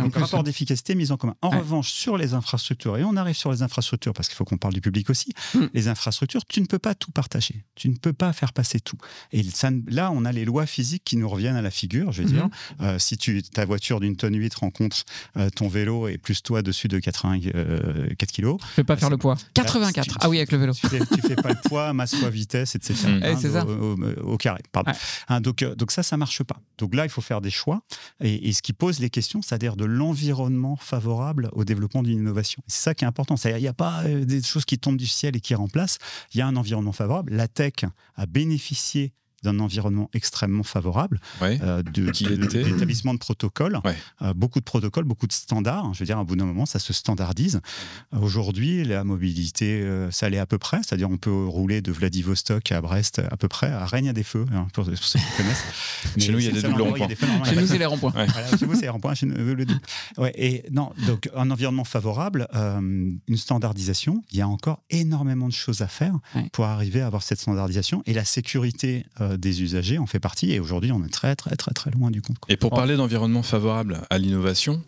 Donc rapport d'efficacité mis en commun. En revanche, sur les infrastructures, et on arrive sur les infrastructures parce qu'il faut qu'on parle du public aussi. Les infrastructures, tu ne peux pas tout partager. Tu ne peux pas faire passer tout. Et là, on a les lois physiques qui nous reviennent à la figure. Je veux dire, si ta voiture d'une tonne 8 rencontre ton vélo et plus toi dessus de 84 kilos. Je ne peux pas faire le poids. 84. Ah oui, avec le vélo. Tu fais pas le poids, masse fois vitesse, etc. C'est ça. Au carré. Pardon. Donc ça marche pas. Donc là, il faut faire des choix. Et ce qui pose les questions, c'est-à-dire de l'environnement favorable au développement d'une innovation. C'est ça qui est important. Il n'y a pas des choses qui tombent du ciel et qui remplacent. Il y a un environnement favorable. La tech a bénéficié d'un environnement extrêmement favorable, d'établissement de protocoles, beaucoup de protocoles, beaucoup de standards. Je veux dire, à bout d'un moment, ça se standardise. Aujourd'hui, la mobilité, ça l'est à peu près, c'est-à-dire on peut rouler de Vladivostok à Brest à peu près, à Rennes, il y a des feux, pour ceux qui connaissent. Chez nous, il y a des doubles ronds-points. Chez nous, c'est les ronds-points. Voilà, chez vous, c'est les ronds-points. Donc, un environnement favorable, une standardisation, il y a encore énormément de choses à faire pour arriver à avoir cette standardisation, et la sécurité des usagers en fait partie, et aujourd'hui on est très très très très loin du compte. Et pour parler d'environnement favorable à l'innovation,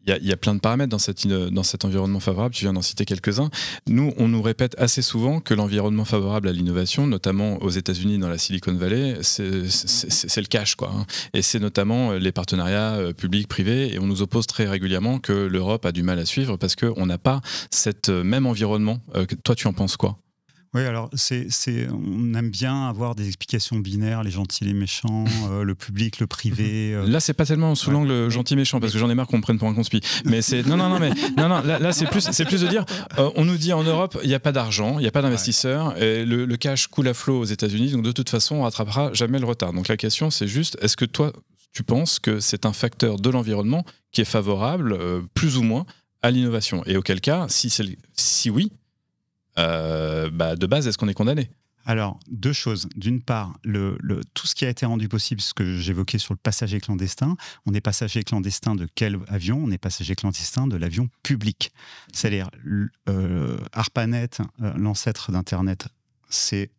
il y a plein de paramètres dans cet environnement favorable, tu viens d'en citer quelques-uns. Nous, on nous répète assez souvent que l'environnement favorable à l'innovation, notamment aux États-Unis, dans la Silicon Valley, c'est le cash, quoi. Et c'est notamment les partenariats publics-privés, et on nous oppose très régulièrement que l'Europe a du mal à suivre parce qu'on n'a pas cet même environnement. Toi, tu en penses quoi ? Oui, alors on aime bien avoir des explications binaires, les gentils, les méchants, le public, le privé. Là, c'est pas tellement sous l'angle gentil-méchant, parce que j'en ai marre qu'on me prenne pour un conspi. Mais c'est là, c'est plus de dire, on nous dit en Europe, il n'y a pas d'argent, il n'y a pas d'investisseurs, et le cash coule à flot aux États-Unis, donc de toute façon, on rattrapera jamais le retard. Donc la question, c'est juste, est-ce que toi, tu penses que c'est un facteur de l'environnement qui est favorable, plus ou moins, à l'innovation? Et auquel cas, si oui, de base, est-ce qu'on est condamné? Alors, deux choses. D'une part, tout ce qui a été rendu possible, ce que j'évoquais sur le passager clandestin, on est passager clandestin de quel avion? On est passager clandestin de l'avion public. C'est-à-dire, ARPANET, l'ancêtre d'Internet, c'est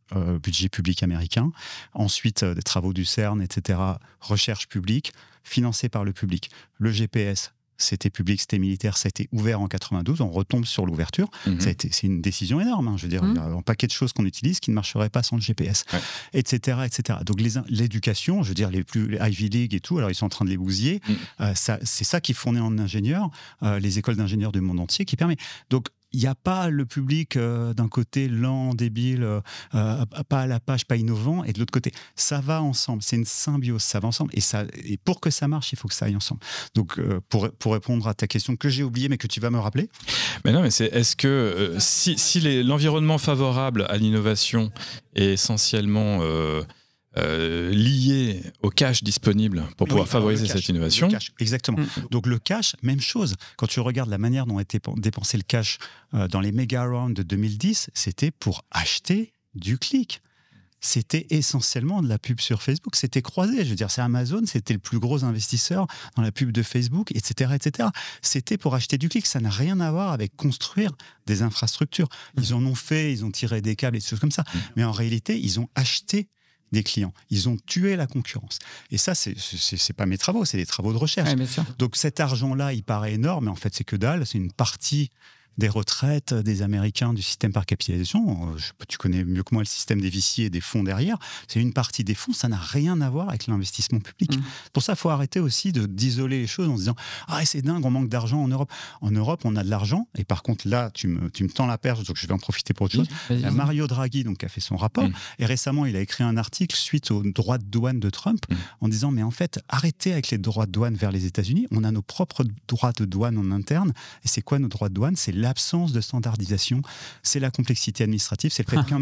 budget public américain. Ensuite, des travaux du CERN, etc., recherche publique, financée par le public. Le GPS, c'était public, c'était militaire, ça a été ouvert en 92, on retombe sur l'ouverture. C'est une décision énorme, hein, je veux dire, il y a un paquet de choses qu'on utilise qui ne marcheraient pas sans le GPS, etc., etc. Donc l'éducation, je veux dire, les Ivy League et tout, alors ils sont en train de les bousiller, c'est ça qui fournit en ingénieurs, les écoles d'ingénieurs du monde entier qui permet. Donc, il n'y a pas le public d'un côté lent, débile, pas à la page, pas innovant, et de l'autre côté, ça va ensemble, c'est une symbiose, ça va ensemble, et pour que ça marche, il faut que ça aille ensemble. Donc, pour répondre à ta question que j'ai oubliée, mais que tu vas me rappeler. Mais non, mais est-ce que si l'environnement favorable à l'innovation est essentiellement lié au cash disponible pour pouvoir favoriser cette innovation. Exactement. Donc le cash, même chose. Quand tu regardes la manière dont a été dépensé le cash dans les méga rounds de 2010, c'était pour acheter du clic. C'était essentiellement de la pub sur Facebook. C'était croisé. Je veux dire, c'est Amazon, c'était le plus gros investisseur dans la pub de Facebook, etc., etc. C'était pour acheter du clic. Ça n'a rien à voir avec construire des infrastructures. Ils en ont fait, ils ont tiré des câbles et des choses comme ça. Mais en réalité, ils ont acheté des clients. Ils ont tué la concurrence. Et ça, c'est pas mes travaux, c'est des travaux de recherche. Ouais, bien sûr. Donc cet argent-là, il paraît énorme, mais en fait, c'est que dalle. C'est une partie des retraites des Américains, du système par capitalisation. Tu connais mieux que moi le système des viciers et des fonds derrière. C'est une partie des fonds, ça n'a rien à voir avec l'investissement public. Pour ça, il faut arrêter aussi d'isoler les choses en se disant « Ah, c'est dingue, on manque d'argent en Europe ». En Europe, on a de l'argent, et par contre, là, tu me tends la perche, donc je vais en profiter pour autre chose. Il y a Mario Draghi donc, qui a fait son rapport, et récemment, il a écrit un article suite aux droits de douane de Trump, en disant « Mais en fait, arrêtez avec les droits de douane vers les États-Unis, on a nos propres droits de douane en interne, et c'est quoi nos droits de douane ? C'est l'absence de standardisation, c'est la complexité administrative, c'est le fait qu'un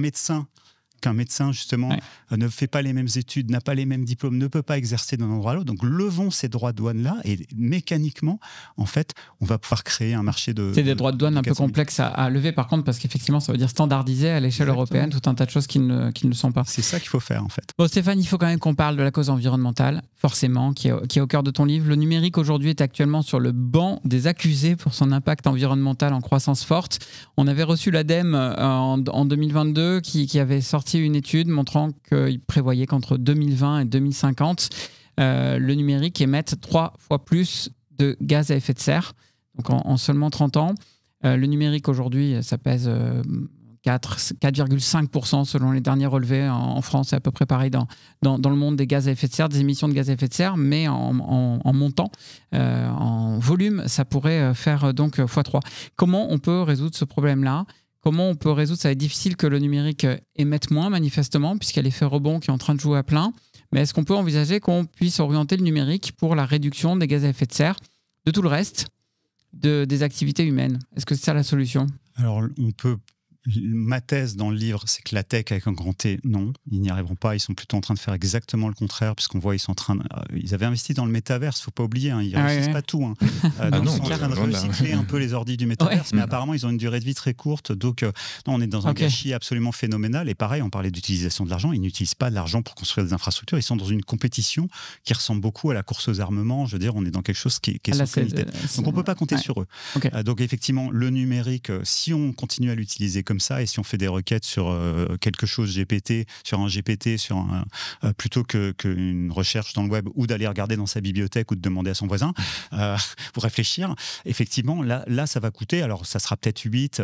médecin, justement, ne fait pas les mêmes études, n'a pas les mêmes diplômes, ne peut pas exercer d'un endroit à l'autre. Donc, levons ces droits de douane-là et mécaniquement, en fait, on va pouvoir créer un marché de... C'est des droits de douane un peu complexes à lever, par contre, parce qu'effectivement, ça veut dire standardiser à l'échelle européenne tout un tas de choses qui ne le sont pas. C'est ça qu'il faut faire, en fait. Bon, Stéphane, il faut quand même qu'on parle de la cause environnementale, forcément, qui est au cœur de ton livre. Le numérique, aujourd'hui, est actuellement sur le banc des accusés pour son impact environnemental en croissance forte. On avait reçu l'ADEME en 2022 qui avait sorti une étude montrant qu'il prévoyait qu'entre 2020 et 2050, le numérique émette 3 fois plus de gaz à effet de serre, donc en seulement 30 ans. Le numérique aujourd'hui, ça pèse 4,5% selon les derniers relevés. En France, c'est à peu près pareil dans le monde des gaz à effet de serre, des émissions de gaz à effet de serre, mais en montant, en volume, ça pourrait faire donc x3. Comment on peut résoudre ce problème-là ? Comment on peut résoudre ça? Va être difficile que le numérique émette moins, manifestement, puisqu'il y a l'effet rebond qui est en train de jouer à plein. Mais est-ce qu'on peut envisager qu'on puisse orienter le numérique pour la réduction des gaz à effet de serre, de tout le reste, des activités humaines? Est-ce que c'est ça la solution? Alors, on peut... Ma thèse dans le livre, c'est que la tech avec un grand T, non, ils n'y arriveront pas. Ils sont plutôt en train de faire exactement le contraire, puisqu'on voit ils sont en train ils avaient investi dans le métaverse, faut pas oublier, ils ne réussissent pas tout. Ils sont en train de recycler un peu les ordis du métaverse, mais apparemment ils ont une durée de vie très courte. Donc non, on est dans un gâchis absolument phénoménal. Et pareil, on parlait d'utilisation de l'argent. Ils n'utilisent pas de l'argent pour construire des infrastructures. Ils sont dans une compétition qui ressemble beaucoup à la course aux armements. Je veux dire, on est dans quelque chose qui est sans qualité. Donc on peut pas compter sur eux. Donc effectivement, le numérique, si on continue à l'utiliser comme ça, et si on fait des requêtes sur quelque chose GPT, plutôt qu'une recherche dans le web ou d'aller regarder dans sa bibliothèque ou de demander à son voisin pour réfléchir, effectivement, là, ça va coûter. Alors, ça sera peut-être 8,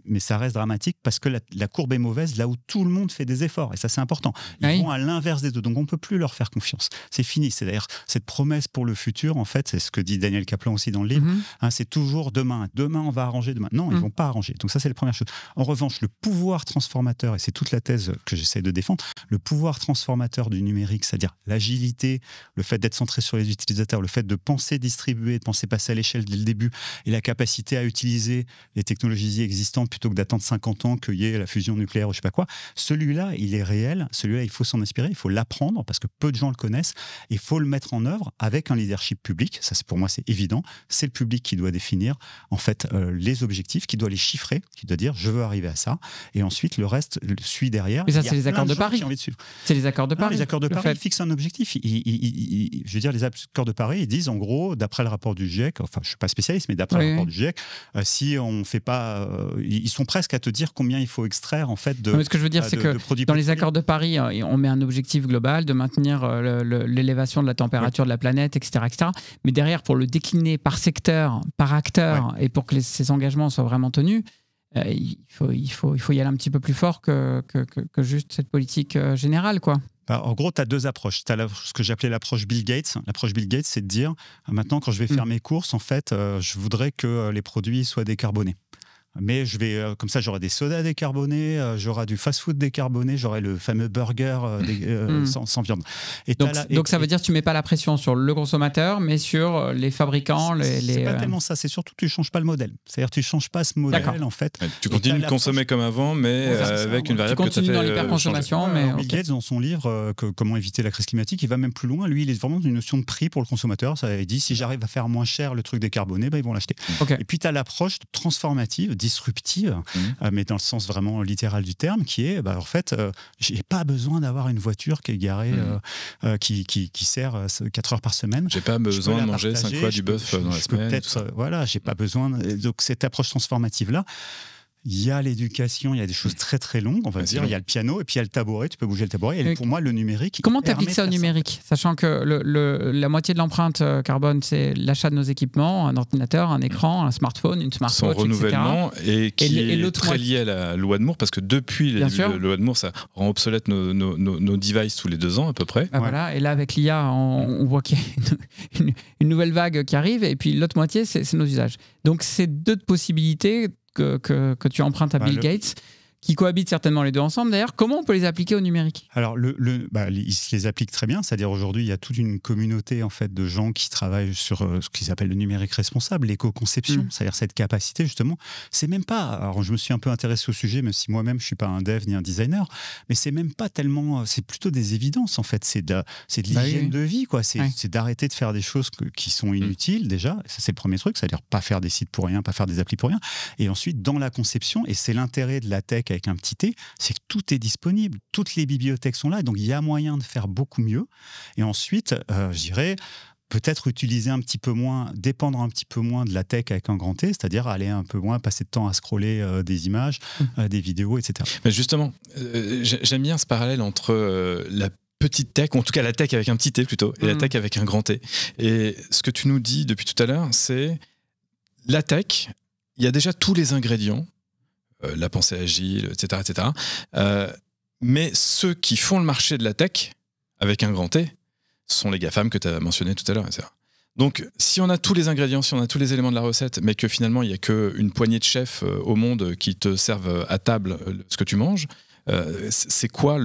mais ça reste dramatique parce que la courbe est mauvaise là où tout le monde fait des efforts. Et ça, c'est important. Ils vont à l'inverse des deux. Donc, on ne peut plus leur faire confiance. C'est fini. C'est d'ailleurs cette promesse pour le futur, en fait, c'est ce que dit Daniel Kaplan aussi dans le livre. C'est toujours demain. Demain, on va arranger. Demain. Non, ils ne vont pas arranger. Donc, ça, c'est la première chose. En revanche, le pouvoir transformateur, et c'est toute la thèse que j'essaie de défendre, le pouvoir transformateur du numérique, c'est-à-dire l'agilité, le fait d'être centré sur les utilisateurs, le fait de penser distribuer, de penser passer à l'échelle dès le début, et la capacité à utiliser les technologies existantes plutôt que d'attendre 50 ans qu'il y ait la fusion nucléaire ou je ne sais pas quoi, celui-là, il est réel, celui-là, il faut s'en inspirer, il faut l'apprendre parce que peu de gens le connaissent, et il faut le mettre en œuvre avec un leadership public, ça pour moi c'est évident, c'est le public qui doit définir en fait les objectifs, qui doit les chiffrer, qui doit dire je veux arriver à ça, et ensuite le reste suit derrière. Mais ça, c'est les accords de Paris. C'est les accords de Paris. Les accords de Paris fixent un objectif. Je veux dire, les accords de Paris, ils disent en gros, d'après le rapport du GIEC, enfin, je suis pas spécialiste, mais d'après le rapport du GIEC, si on fait pas, ils sont presque à te dire combien il faut extraire en fait de. Mais ce que je veux dire, c'est que dans les accords de Paris, on met un objectif global de maintenir l'élévation de la température de la planète, etc., etc. Mais derrière, pour le décliner par secteur, par acteur, et pour que ces engagements soient vraiment tenus. Il faut y aller un petit peu plus fort que juste cette politique générale, quoi. En gros, tu as deux approches. Tu as ce que j'appelais l'approche Bill Gates. L'approche Bill Gates, c'est de dire, maintenant, quand je vais faire mes courses, en fait, je voudrais que les produits soient décarbonés. Mais je vais, comme ça, j'aurai des sodas décarbonés, j'aurai du fast-food décarboné, j'aurai le fameux burger sans viande. Et donc ça veut dire que tu ne mets pas la pression sur le consommateur, mais sur les fabricants. C'est pas tellement ça, c'est surtout que tu ne changes pas le modèle. C'est-à-dire que tu ne changes pas ce modèle, en fait. Tu continues de consommer comme avant, mais avec une variable que tu as fait. Tu continues dans l'hyperconsommation. Bill Gates, dans son livre Comment éviter la crise climatique, il va même plus loin. Lui, il est vraiment dans une notion de prix pour le consommateur. Il dit, si j'arrive à faire moins cher le truc décarboné, ils vont l'acheter. Et puis, tu as l'approche transformative, disruptive, mais dans le sens vraiment littéral du terme, qui est, en fait, j'ai pas besoin d'avoir une voiture qui est garée, qui sert 4 heures par semaine. J'ai pas besoin de manger 5 fois du bœuf dans la semaine. Peut-être, voilà, j'ai pas besoin. Donc cette approche transformative là. Il y a l'éducation, il y a des choses très très longues, on va dire. Il y a le piano et puis il y a le tabouret, tu peux bouger le tabouret. Et pour moi, le numérique. Comment tu appliques ça au numérique, sachant que la moitié de l'empreinte carbone, c'est l'achat de nos équipements, un ordinateur, un écran, un smartphone, une smartwatch, son renouvellement, etc. et qui est très lié à la loi de Moore, parce que depuis la loi de Moore, ça rend obsolète nos devices tous les 2 ans à peu près. Voilà. Et là, avec l'IA, on voit qu'il y a une nouvelle vague qui arrive, et puis l'autre moitié, c'est nos usages. Donc, c'est 2 possibilités que tu empruntes à Bill Gates, qui cohabitent certainement les 2 ensemble. D'ailleurs, comment on peut les appliquer au numérique ? Alors, ils se les appliquent très bien. C'est-à-dire, aujourd'hui, il y a toute une communauté en fait, de gens qui travaillent sur ce qu'ils appellent le numérique responsable, l'éco-conception. C'est-à-dire cette capacité, justement. C'est même pas... Alors, je me suis un peu intéressé au sujet, même si moi-même, je ne suis pas un dev ni un designer, mais c'est même pas tellement... C'est plutôt des évidences, en fait. C'est de l'hygiène de vie, quoi. C'est d'arrêter de faire des choses qui sont inutiles, déjà. Ça, c'est le premier truc. C'est-à-dire pas faire des sites pour rien, pas faire des applis pour rien. Et ensuite, dans la conception, et c'est l'intérêt de la tech avec un petit t, c'est que tout est disponible, toutes les bibliothèques sont là, donc il y a moyen de faire beaucoup mieux. Et ensuite, je dirais, peut-être utiliser un petit peu moins, dépendre un petit peu moins de la tech avec un grand T, c'est-à-dire aller un peu moins, passer de temps à scroller des images, des vidéos, etc. Mais justement, j'aime bien ce parallèle entre la petite tech, ou en tout cas la tech avec un petit t plutôt, et la tech avec un grand T. Et ce que tu nous dis depuis tout à l'heure, c'est la tech, il y a déjà tous les ingrédients, la pensée agile, etc. etc. Mais ceux qui font le marché de la tech, avec un grand T, sont les GAFAM que tu as mentionné tout à l'heure, etc. Donc, si on a tous les ingrédients, si on a tous les éléments de la recette, mais que finalement, il n'y a qu'une poignée de chefs au monde qui te servent à table ce que tu manges, c'est quoi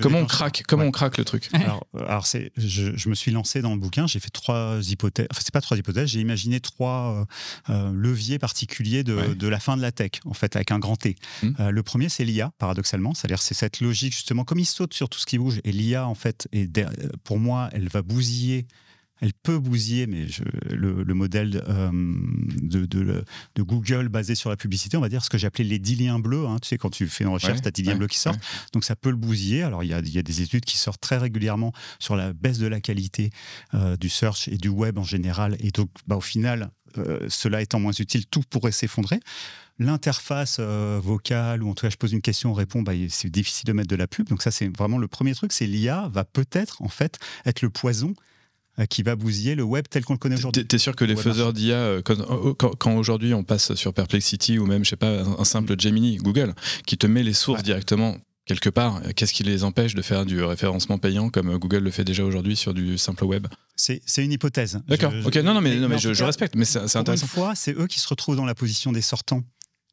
comment on craque le truc? Alors je me suis lancé dans le bouquin, j'ai fait 3 hypothèses, enfin c'est pas 3 hypothèses, j'ai imaginé 3 leviers particuliers de la fin de la tech, en fait, avec un grand T. Le premier, c'est l'IA, paradoxalement, c'est-à-dire c'est cette logique justement, comme il saute sur tout ce qui bouge, et l'IA en fait, pour moi, elle va bousiller. Elle peut bousiller, mais le modèle de Google basé sur la publicité, on va dire ce que j'ai appelé les 10 liens bleus. Tu sais, quand tu fais une recherche, tu as 10 liens bleus qui sortent. Donc ça peut le bousiller. Alors il y a des études qui sortent très régulièrement sur la baisse de la qualité du search et du web en général. Et donc au final, cela étant moins utile, tout pourrait s'effondrer. L'interface vocale, ou en tout cas je pose une question, on répond, c'est difficile de mettre de la pub. Donc ça, c'est vraiment le premier truc, c'est l'IA va peut-être en fait être le poison qui va bousiller le web tel qu'on le connaît aujourd'hui. T'es sûr que les faiseurs d'IA, quand aujourd'hui on passe sur Perplexity ou même, je sais pas, un simple Gemini, Google, qui te met les sources directement quelque part, qu'est-ce qui les empêche de faire du référencement payant comme Google le fait déjà aujourd'hui sur du simple web? C'est une hypothèse. D'accord, ok, non, mais je respecte, mais c'est intéressant. Une fois, c'est eux qui se retrouvent dans la position des sortants,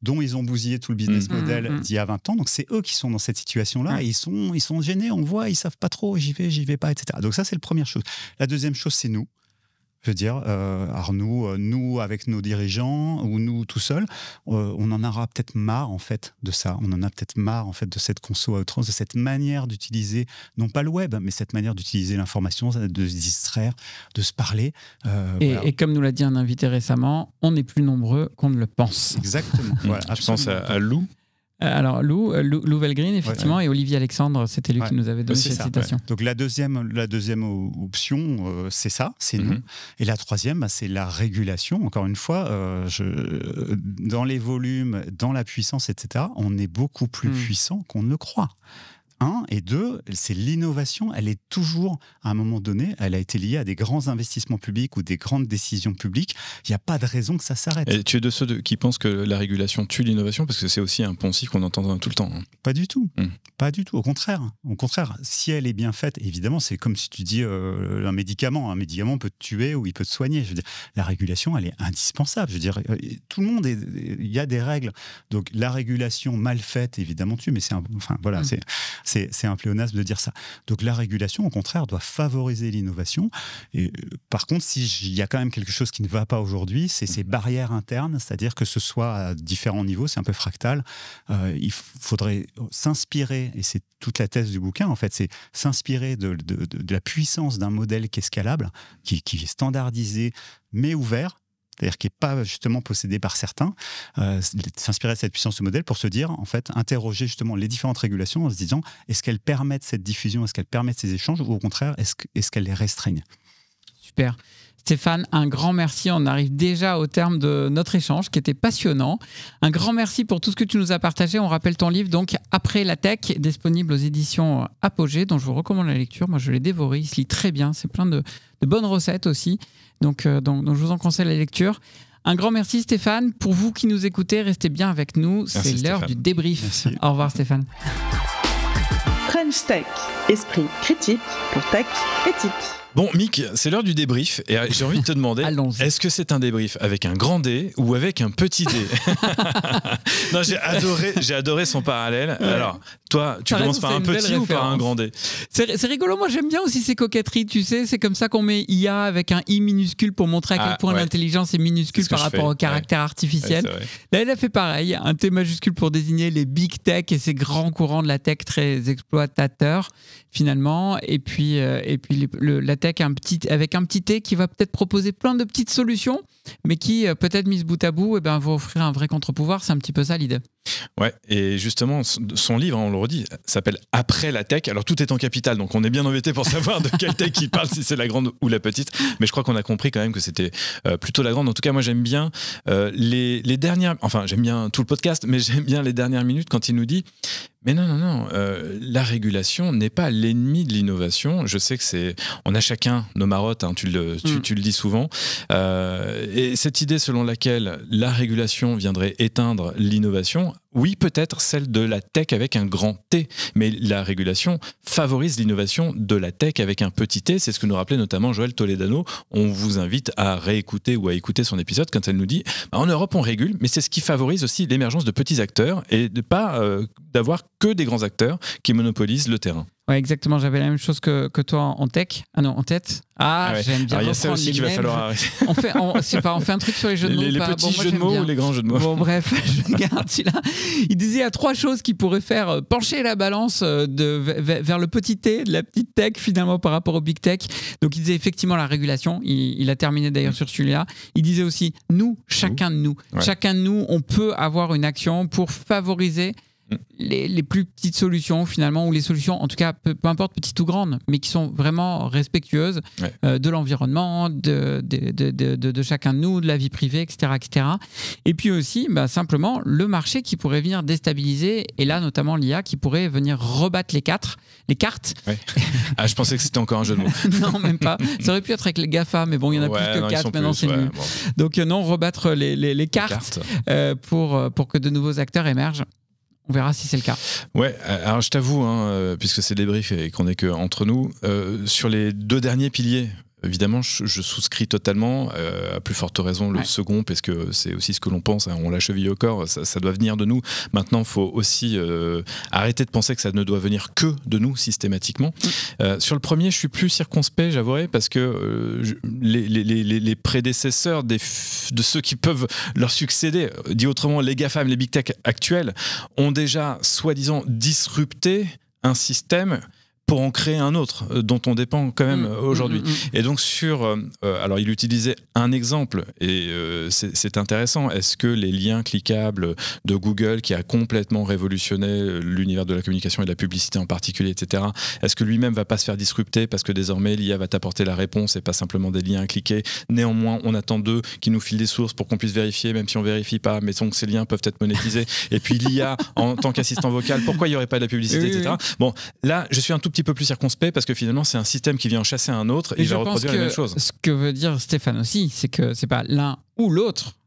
dont ils ont bousillé tout le business model d'il y a 20 ans. Donc, c'est eux qui sont dans cette situation-là. Et ils sont gênés, on voit, ils savent pas trop, j'y vais pas, etc. Donc, ça, c'est la première chose. La deuxième chose, c'est nous. Je veux dire, Arnaud, nous avec nos dirigeants ou nous tout seuls, on en aura peut-être marre en fait de ça. On en a peut-être marre en fait de cette conso à outrance, de cette manière d'utiliser, non pas le web, mais cette manière d'utiliser l'information, de se distraire, de se parler. Et comme nous l'a dit un invité récemment, on est plus nombreux qu'on ne le pense. Exactement. Voilà, je pense à Lou. Alors Lou Velgreen, effectivement, et Olivier Alexandre, c'était lui qui nous avait donné cette citation. Donc la deuxième option, c'est ça, c'est nous. Et la troisième, c'est la régulation. Encore une fois, dans les volumes, dans la puissance, etc., on est beaucoup plus puissant qu'on ne le croit. 1 et 2, c'est l'innovation, elle est toujours, à un moment donné, elle a été liée à des grands investissements publics ou des grandes décisions publiques. Il n'y a pas de raison que ça s'arrête. Et tu es de ceux qui pensent que la régulation tue l'innovation, parce que c'est aussi un poncif qu'on entend tout le temps. Pas du tout. Pas du tout. Au contraire, si elle est bien faite, évidemment, c'est comme si tu dis un médicament. Un médicament peut te tuer ou il peut te soigner. Je veux dire, la régulation, elle est indispensable. Je veux dire, tout le monde, il y a des règles. Donc la régulation mal faite, évidemment, tue, mais c'est un pléonasme de dire ça. Donc la régulation, au contraire, doit favoriser l'innovation. Et par contre, s'il y a quand même quelque chose qui ne va pas aujourd'hui, c'est ces barrières internes, c'est-à-dire que ce soit à différents niveaux, c'est un peu fractal. Il faudrait s'inspirer, et c'est toute la thèse du bouquin, en fait, c'est s'inspirer de la puissance d'un modèle qui est scalable, qui est standardisé, mais ouvert, c'est-à-dire qui n'est pas justement possédé par certains, s'inspirer de cette puissance de modèle pour se dire, en fait, interroger justement les différentes régulations en se disant, est-ce qu'elles permettent cette diffusion, est-ce qu'elles permettent ces échanges, ou au contraire, est-ce qu'elles les restreignent? Super. Stéphane, un grand merci. On arrive déjà au terme de notre échange qui était passionnant. Un grand merci pour tout ce que tu nous as partagé. On rappelle ton livre, donc Après la tech, disponible aux éditions Apogée, dont je vous recommande la lecture. Moi, je l'ai dévoré. Il se lit très bien. C'est plein de bonnes recettes aussi. Donc, je vous en conseille la lecture. Un grand merci Stéphane. Pour vous qui nous écoutez, restez bien avec nous. Merci, C'est l'heure Stéphane. du débrief. Merci. Au revoir Stéphane. French Tech, esprit critique pour tech éthique. Bon, Mick, c'est l'heure du débrief et j'ai envie de te demander, Allons-y. est-ce que c'est un débrief avec un grand D ou avec un petit D? Non, j'ai adoré son parallèle. Alors, toi, tu T'as commences raison, par c'est un une belle petit ou par un référence. grand D? C'est rigolo, moi j'aime bien aussi ces coquetteries, tu sais, c'est comme ça qu'on met IA avec un I minuscule pour montrer à quel point ouais. l'intelligence est minuscule C'est ce que par je rapport fais, au caractère Ouais, artificiel. c'est vrai. Là, elle a fait pareil, un T majuscule pour désigner les big tech et ces grands courants de la tech très exploitateurs finalement, et puis la tech avec un petit T qui va peut-être proposer plein de petites solutions, mais qui peut-être mise bout à bout, va offrir un vrai contre-pouvoir. C'est un petit peu ça l'idée. Ouais, et justement, son livre, on le redit, s'appelle Après la tech. Alors tout est en capital, donc on est bien embêté pour savoir de quelle tech il parle, si c'est la grande ou la petite. Mais je crois qu'on a compris quand même que c'était plutôt la grande. En tout cas, moi j'aime bien les dernières. Enfin, j'aime bien tout le podcast, mais j'aime bien les dernières minutes quand il nous dit. Mais non, la régulation n'est pas l'ennemi de l'innovation. Je sais que on a chacun nos marottes, hein, tu le dis souvent. Et cette idée selon laquelle la régulation viendrait éteindre l'innovation, oui, peut-être celle de la tech avec un grand T, mais la régulation favorise l'innovation de la tech avec un petit T. C'est ce que nous rappelait notamment Joël Toledano. On vous invite à réécouter ou à écouter son épisode quand elle nous dit en Europe on régule, mais c'est ce qui favorise aussi l'émergence de petits acteurs et de pas d'avoir que des grands acteurs qui monopolisent le terrain. Ouais, exactement. J'avais la même chose que toi en tech. Ah non, en tête. Ah, Ouais. j'aime bien. Alors, il y a ça reprendre aussi les qu'il va mêmes. falloir arrêter. On fait un truc sur les jeux de mots. Les pas. petits Bon, moi, jeux de j'aime mots bien. ou les grands jeux de mots? Bon, bref, je garde celui-là. Il disait il y a 3 choses qui pourraient faire pencher la balance vers le petit T, de la petite tech finalement par rapport au big tech. Donc il disait effectivement la régulation. Il a terminé d'ailleurs sur celui-là. Il disait aussi chacun de nous. Ouais. Chacun de nous, on peut avoir une action pour favoriser les plus petites solutions finalement, ou les solutions en tout cas peu importe petites ou grandes, mais qui sont vraiment respectueuses de l'environnement, de chacun de nous, de la vie privée, etc. Et puis aussi simplement le marché qui pourrait venir déstabiliser, et là notamment l'IA qui pourrait venir rebattre les cartes. Ouais. Ah, je pensais que c'était encore un jeu de mots. Non, même pas. Ça aurait pu être avec les GAFA, mais bon, il y en a plus que 4 maintenant, c'est nul. Bon. Donc non, rebattre les cartes pour que de nouveaux acteurs émergent. On verra si c'est le cas. Ouais, alors je t'avoue, puisque c'est débrief et qu'on n'est que entre nous, sur les 2 derniers piliers, évidemment, je souscris totalement, à plus forte raison le second, parce que c'est aussi ce que l'on pense, hein, on l'a chevillé au corps, ça doit venir de nous. Maintenant, il faut aussi arrêter de penser que ça ne doit venir que de nous systématiquement. Sur le premier, je suis plus circonspect, j'avouerai, parce que les prédécesseurs de ceux qui peuvent leur succéder, dit autrement, les GAFAM, les Big Tech actuels, ont déjà, soi-disant, disrupté un système pour en créer un autre dont on dépend quand même aujourd'hui. Et donc alors il utilisait un exemple et c'est intéressant. Est-ce que les liens cliquables de Google, qui a complètement révolutionné l'univers de la communication et de la publicité en particulier, etc., est-ce que lui-même va pas se faire disrupter parce que désormais l'IA va t'apporter la réponse et pas simplement des liens à cliquer? Néanmoins, on attend d'eux qui nous filent des sources pour qu'on puisse vérifier, même si on vérifie pas, mais donc ces liens peuvent être monétisés. Et puis l'IA en tant qu'assistant vocal, pourquoi il y aurait pas de la publicité, etc. Bon, là, je suis un tout petit peu plus circonspect parce que finalement c'est un système qui vient chasser un autre et il va reproduire la même chose. Ce que veut dire Stéphane aussi, c'est que c'est pas l'un ou l'autre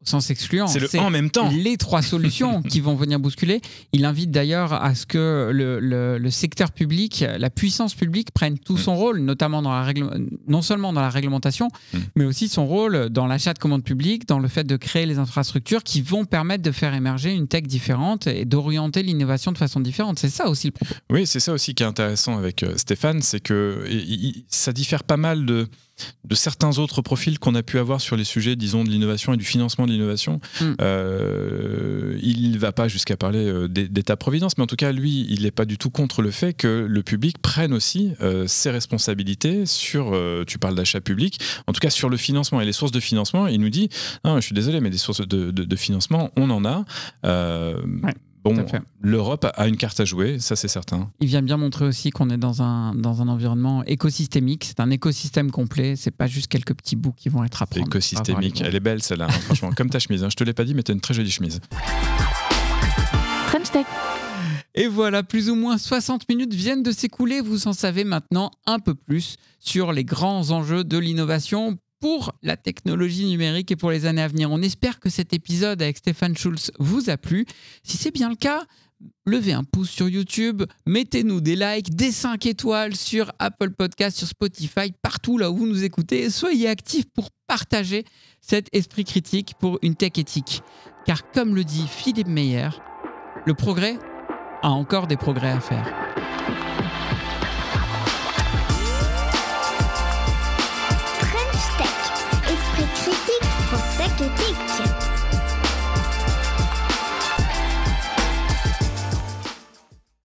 au sens excluant, c'est en même temps les 3 solutions qui vont venir bousculer. Il invite d'ailleurs à ce que le secteur public, la puissance publique prenne tout son rôle, notamment non seulement dans la réglementation, mais aussi son rôle dans l'achat de commandes publiques, dans le fait de créer les infrastructures qui vont permettre de faire émerger une tech différente et d'orienter l'innovation de façon différente. C'est ça aussi le propos. Oui, c'est ça aussi qui est intéressant avec Stéphane, c'est que ça diffère pas mal de certains autres profils qu'on a pu avoir sur les sujets, disons, de l'innovation et du financement de l'innovation. Il ne va pas jusqu'à parler d'État-providence, mais en tout cas, lui, il n'est pas du tout contre le fait que le public prenne aussi ses responsabilités sur, tu parles d'achat public, en tout cas sur le financement et les sources de financement. Il nous dit, non, je suis désolé, mais des sources de financement, on en a. Tout Bon, à fait. l'Europe a une carte à jouer, ça c'est certain. Il vient bien montrer aussi qu'on est dans un environnement écosystémique. C'est un écosystème complet. C'est pas juste quelques petits bouts qui vont être à prendre. Écosystémique, elle est belle celle-là, hein, franchement, comme ta chemise. Hein. Je te l'ai pas dit, mais t'as une très jolie chemise. French Tech. Et voilà, plus ou moins 60 minutes viennent de s'écouler. Vous en savez maintenant un peu plus sur les grands enjeux de l'innovation pour la technologie numérique et pour les années à venir. On espère que cet épisode avec Stéphane Schulz vous a plu. Si c'est bien le cas, levez un pouce sur YouTube, mettez-nous des likes, des 5 étoiles sur Apple Podcast, sur Spotify, partout là où vous nous écoutez. Et soyez actifs pour partager cet esprit critique pour une tech éthique. Car comme le dit Philippe Meyer, le progrès a encore des progrès à faire.